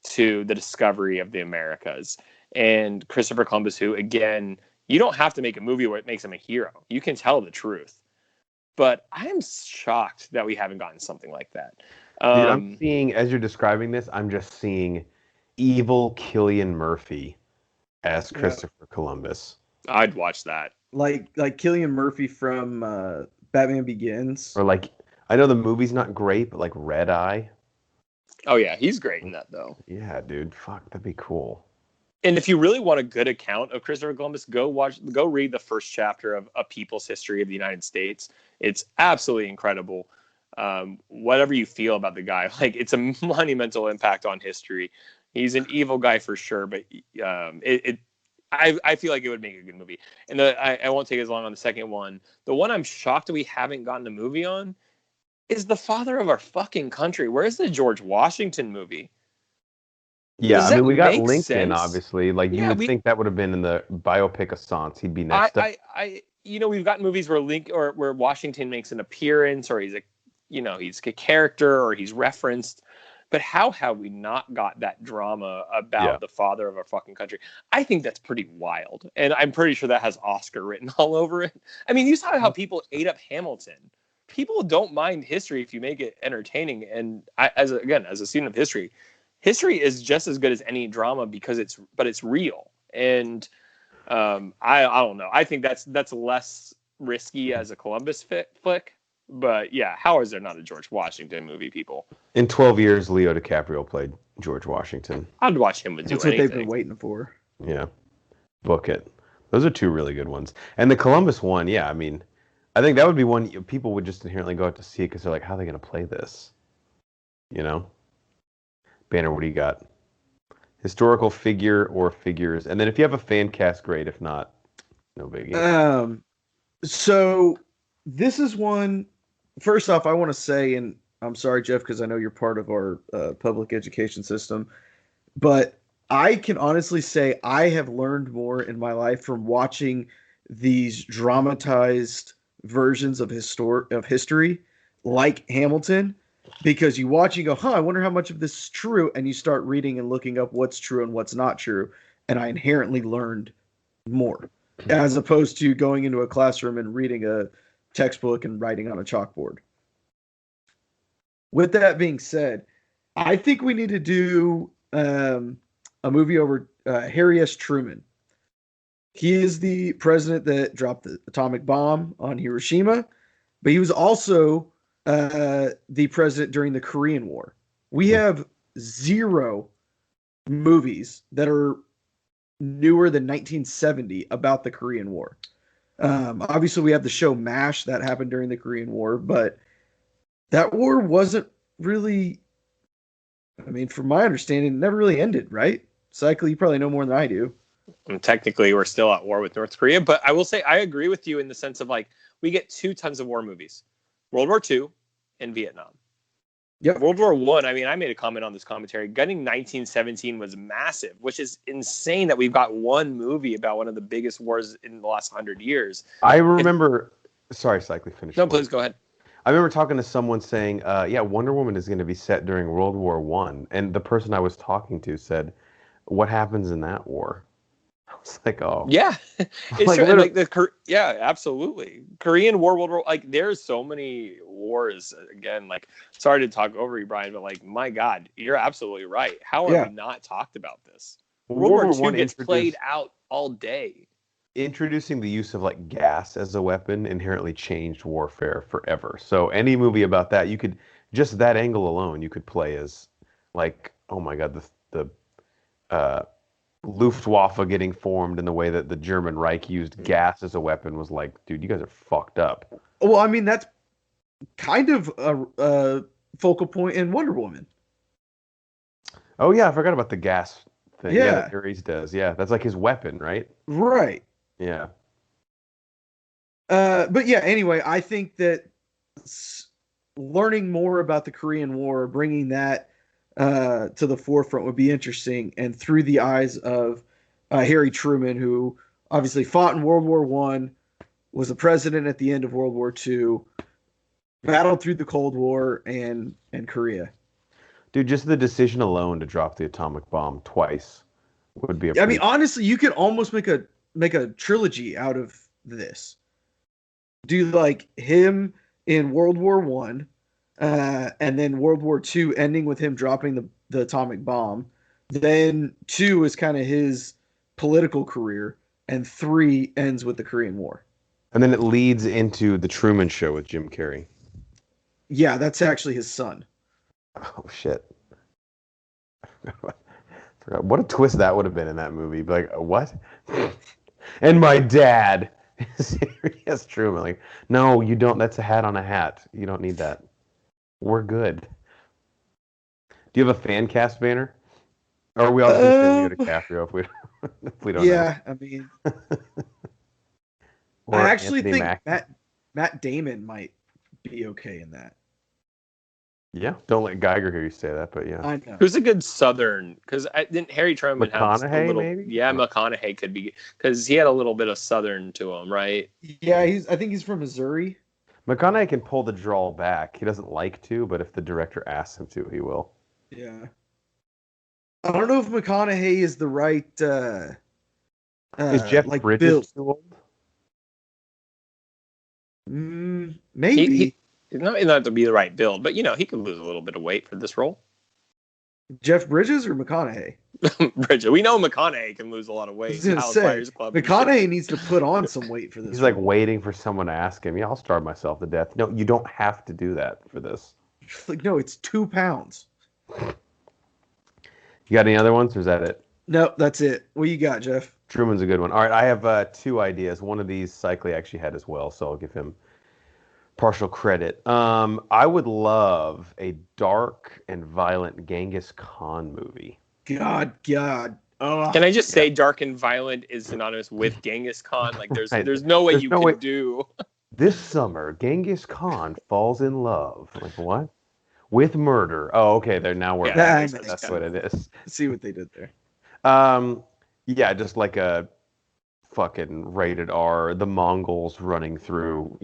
to the discovery of the Americas. And Christopher Columbus, who, again, you don't have to make a movie where it makes him a hero. You can tell the truth. But I am shocked that we haven't gotten something like that. Dude, I'm seeing, as you're describing this, I'm just seeing evil Cillian Murphy as Christopher Columbus. I'd watch that. Like Cillian Murphy from Batman Begins. Or like, I know the movie's not great, but like Red Eye. Oh yeah, he's great in that though. Yeah, dude, fuck, that'd be cool. And if you really want a good account of Christopher Columbus, go read the first chapter of A People's History of the United States. It's absolutely incredible. Whatever you feel about the guy, like it's a monumental impact on history. He's an evil guy for sure, but I feel like it would make a good movie. And I won't take as long on the second one. The one I'm shocked that we haven't gotten a movie on is the father of our fucking country. Where's the George Washington movie? Yeah, I mean, we got Lincoln, obviously. Like, you would think that would have been in the biopic of Sans. He'd be next up. We've got movies where where Washington makes an appearance, or he's a character, or he's referenced. But how have we not got that drama about the father of our fucking country? I think that's pretty wild. And I'm pretty sure that has Oscar written all over it. I mean, you saw how people ate up Hamilton. People don't mind history if you make it entertaining. And as a student of history is just as good as any drama because it's real. And I don't know. I think that's less risky as a Columbus flick. But yeah, how is there not a George Washington movie, people? In 12 years, Leo DiCaprio played George Washington. I'd watch him do anything. That's what they've been waiting for. Yeah. Book it. Those are two really good ones. And the Columbus one, yeah, I mean, I think that would be one people would just inherently go out to see it because they're like, how are they going to play this? You know? Banner, what do you got? Historical figure or figures? And then if you have a fan cast, great. If not, no biggie. So this is one. First off, I want to say, and I'm sorry, Jeff, because I know you're part of our public education system, but I can honestly say I have learned more in my life from watching these dramatized versions of history, like Hamilton, because you watch and go, I wonder how much of this is true, and you start reading and looking up what's true and what's not true, and I inherently learned more, as opposed to going into a classroom and reading a textbook and writing on a chalkboard. With that being said, I think we need to do a movie over Harry S. Truman. He is the president that dropped the atomic bomb on Hiroshima, but he was also the president during the Korean War. We have 0 movies that are newer than 1970 about the Korean War. Obviously, we have the show MASH that happened during the Korean War, but that war wasn't really, I mean, from my understanding, it never really ended, right? Cycle, you probably know more than I do. And technically, we're still at war with North Korea, but I will say I agree with you in the sense of like we get 2 tons of war movies: World War II and Vietnam. Yep. World War One. I mean, I made a comment on this commentary. Getting 1917 was massive, which is insane that we've got one movie about one of the biggest wars in the last 100 years. I remember. Sorry, Cycly, finish. No, please go ahead. I remember talking to someone saying, "Yeah, Wonder Woman is going to be set during World War One," and the person I was talking to said, "What happens in that war?" I was like, "Oh, yeah, it's like, true. And like yeah, absolutely. Korean War, World War. Like, there's so many wars. Again, like, sorry to talk over you, Brian, but like, my God, you're absolutely right. How are we not talked about this? World War II gets played out all day. Introducing the use of like gas as a weapon inherently changed warfare forever. So any movie about that, you could just that angle alone, you could play as like, oh my God, the Luftwaffe getting formed in the way that the German Reich used gas as a weapon was like, dude, you guys are fucked up. Well, I mean, that's kind of a focal point in Wonder Woman. Oh yeah, I forgot about the gas thing. Yeah, that Ares does. Yeah, that's like his weapon, right? Right. Yeah. But yeah, anyway, I think that learning more about the Korean War, bringing that to the forefront would be interesting, and through the eyes of Harry Truman, who obviously fought in World War I, was the president at the end of World War II, battled through the Cold War and Korea. Dude, just the decision alone to drop the atomic bomb twice would be I mean, honestly, you could almost make a trilogy out of this. Do like him in World War One, and then World War II ending with him dropping the atomic bomb. Then 2 is kind of his political career, and 3 ends with the Korean War. And then it leads into the Truman Show with Jim Carrey. Yeah, that's actually his son. Oh shit! What a twist that would have been in that movie. Like what? And my dad. Yes, Truman. Like, no, you don't. That's a hat on a hat. You don't need that. We're good. Do you have a fan cast banner? Or are we all just going to go to DiCaprio if we don't know? Yeah, I mean, I actually think Matt Damon might be okay in that. Yeah, don't let Geiger hear you say that, but yeah. I know. Who's a good Southern? Because didn't Harry Truman have a little? Maybe? Yeah, McConaughey could be, because he had a little bit of Southern to him, right? Yeah, I think he's from Missouri. McConaughey can pull the drawl back. He doesn't like to, but if the director asks him to, he will. Yeah. I don't know if McConaughey is the right. Is Jeff like Bridges build. too old? Maybe. He's not to be the right build, but he could lose a little bit of weight for this role. Jeff Bridges or McConaughey? Bridges. We know McConaughey can lose a lot of weight. McConaughey needs to put on some weight for this. He's like waiting for someone to ask him. Yeah, I'll starve myself to death. No, you don't have to do that for this. Like, no, it's 2 pounds. You got any other ones, or is that it? No, that's it. What you got, Jeff? Truman's a good one. All right, I have 2 ideas. One of these Cycly actually had as well, so I'll give him partial credit. I would love a dark and violent Genghis Khan movie. God. Oh, can I just say dark and violent is synonymous with Genghis Khan? Like there's no way you can do. This summer, Genghis Khan falls in love. Like what? With murder. Oh, okay. Now we're that's what it is. See what they did there. Yeah, just like a fucking rated R, the Mongols running through,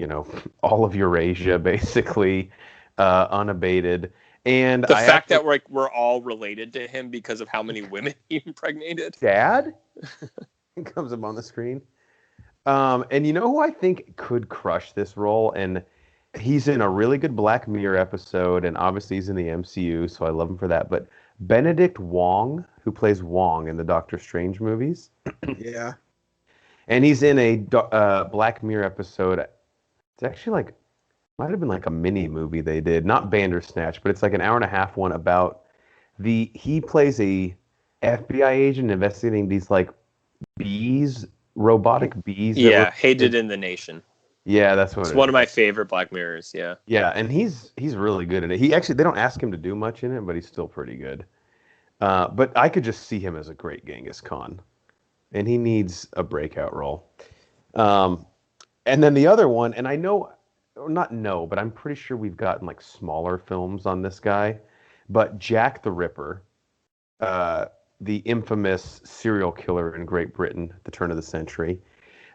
all of Eurasia, basically, unabated. And the fact that we're all related to him because of how many women he impregnated. Dad comes up on the screen. And you know who I think could crush this role? And he's in a really good Black Mirror episode, and obviously he's in the MCU, so I love him for that. But Benedict Wong, who plays Wong in the Doctor Strange movies. Yeah. And he's in a Black Mirror episode. It's actually like, might have been like a mini movie they did, not Bandersnatch, but it's like an hour and a half one about he plays a FBI agent investigating these like bees, robotic bees. Yeah, Hated in the Nation. Yeah, that's what it's one of my favorite Black Mirrors. Yeah. Yeah, and he's really good in it. They don't ask him to do much in it, but he's still pretty good. But I could just see him as a great Genghis Khan, and he needs a breakout role. And then the other one, and but I'm pretty sure we've gotten like smaller films on this guy, but Jack the Ripper, the infamous serial killer in Great Britain at the turn of the century.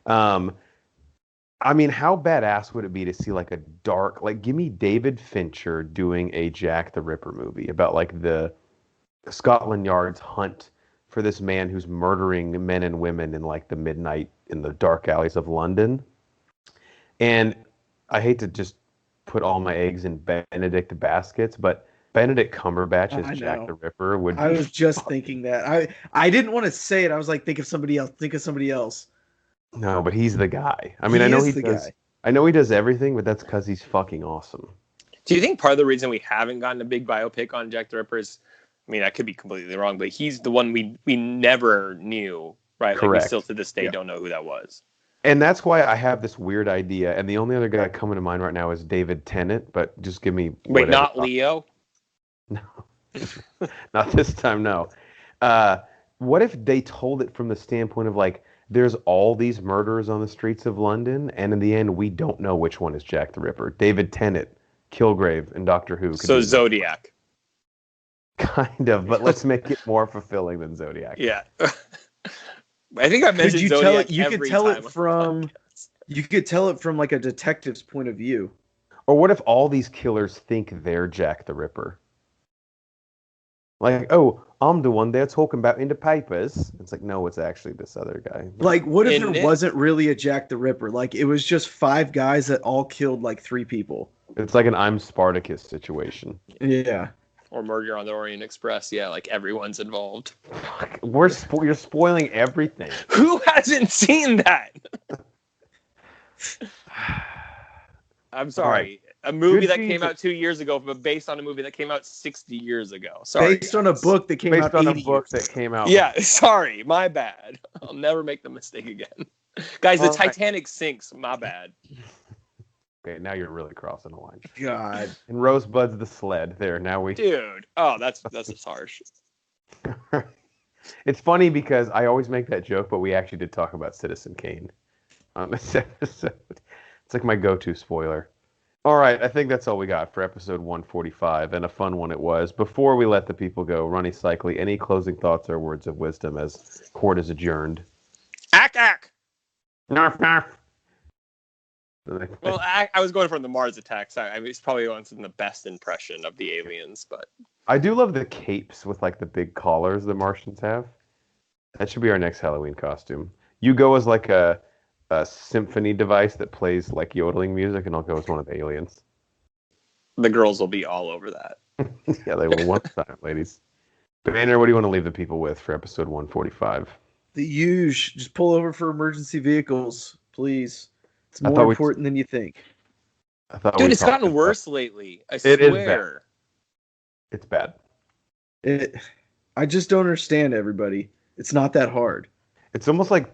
I mean, how badass would it be to see like a dark, like give me David Fincher doing a Jack the Ripper movie about like the Scotland Yard's hunt for this man who's murdering men and women in like the midnight in the dark alleys of London. And I hate to just put all my eggs in Benedict baskets, but Benedict Cumberbatch as Jack the Ripper would. I was just thinking that. I didn't want to say it. I was like, think of somebody else. No, but he's the guy. I mean, I know he does. I know he does everything, but that's because he's fucking awesome. Do you think part of the reason we haven't gotten a big biopic on Jack the Ripper is, I mean, I could be completely wrong, but he's the one we never knew, right? Correct. Like we still to this day don't know who that was. And that's why I have this weird idea. And the only other guy coming to mind right now is David Tennant, but just give me. Wait, not Leo? No, not this time. No. What if they told it from the standpoint of like, there's all these murderers on the streets of London, and in the end, we don't know which one is Jack the Ripper. David Tennant, Kilgrave, and Doctor Who. So Zodiac. Kind of, but let's make it more fulfilling than Zodiac. Yeah. I think I mentioned Zodiac you could tell it from like a detective's point of view. Or what if all these killers think they're Jack the Ripper? Like, oh, I'm the one they're talking about in the papers. It's like, no, it's actually this other guy. Like, what if there wasn't really a Jack the Ripper? Like, it was just 5 guys that all killed like 3 people. It's like an I'm Spartacus situation. Yeah. Or Murder on the Orient Express. Yeah, like everyone's involved. Fuck, you're spoiling everything. Who hasn't seen that? I'm sorry. Right. A movie that came out 2 years ago, but based on a movie that came out 60 years ago. Sorry. Based on a book that came out 80 years ago. Yeah, sorry. My bad. I'll never make the mistake again. Guys, the Titanic sinks. My bad. Okay, now you're really crossing the line. God. And Rosebud's the sled. There, now we... Dude. Oh, that's just harsh. It's funny because I always make that joke, but we actually did talk about Citizen Kane on this episode. It's like my go-to spoiler. All right, I think that's all we got for episode 145, and a fun one it was. Before we let the people go, Ronnie Cycli, any closing thoughts or words of wisdom as court is adjourned? Ack! Narf, narf. Well, I was going for the Mars attacks. I mean, it's probably wasn't the best impression of the aliens, but... I do love the capes with, like, the big collars the Martians have. That should be our next Halloween costume. You go as, like, a symphony device that plays like yodeling music, and I'll go as one of the aliens. The girls will be all over that. Yeah, they will one time, ladies. Banner, what do you want to leave the people with for episode 145? The huge. Just pull over for emergency vehicles, please. It's more important than you think. Dude, it's gotten worse lately. I swear. It is bad. It's bad. I just don't understand, everybody. It's not that hard. It's almost like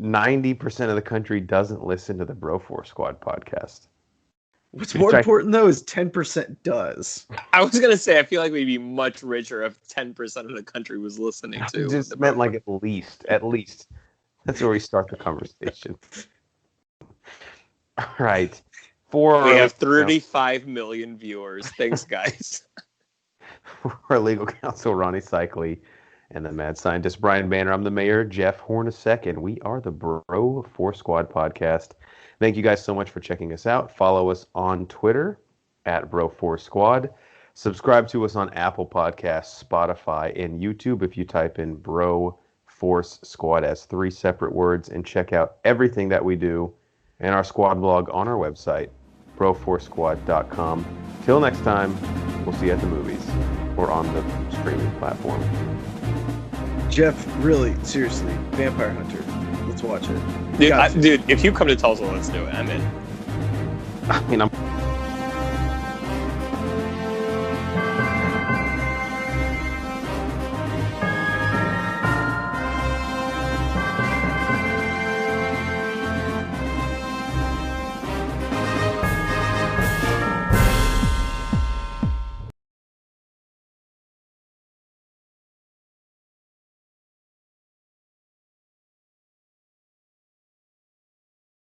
90% of the country doesn't listen to the Broforce Squad podcast. What's more important, though, is 10% does. I was going to say, I feel like we'd be much richer if 10% of the country was listening to. It just meant like at least. That's where we start the conversation. All right. We have 35 million viewers. Thanks, guys. For our legal counsel, Ronnie Cycli, and the mad scientist Brian Banner. I'm the mayor, Jeff Hornacek, and we are the Bro Force Squad podcast. Thank you guys so much for checking us out. Follow us on Twitter at Bro Force Squad. Subscribe to us on Apple Podcasts, Spotify, and YouTube if you type in Bro Force Squad as 3 separate words, and check out everything that we do and our squad blog on our website, broforcesquad.com. Till next time, we'll see you at the movies or on the streaming platform. Jeff, really, seriously, Vampire Hunter. Let's watch it. Dude, if you come to Tulsa, let's do it. I'm in. I mean, I'm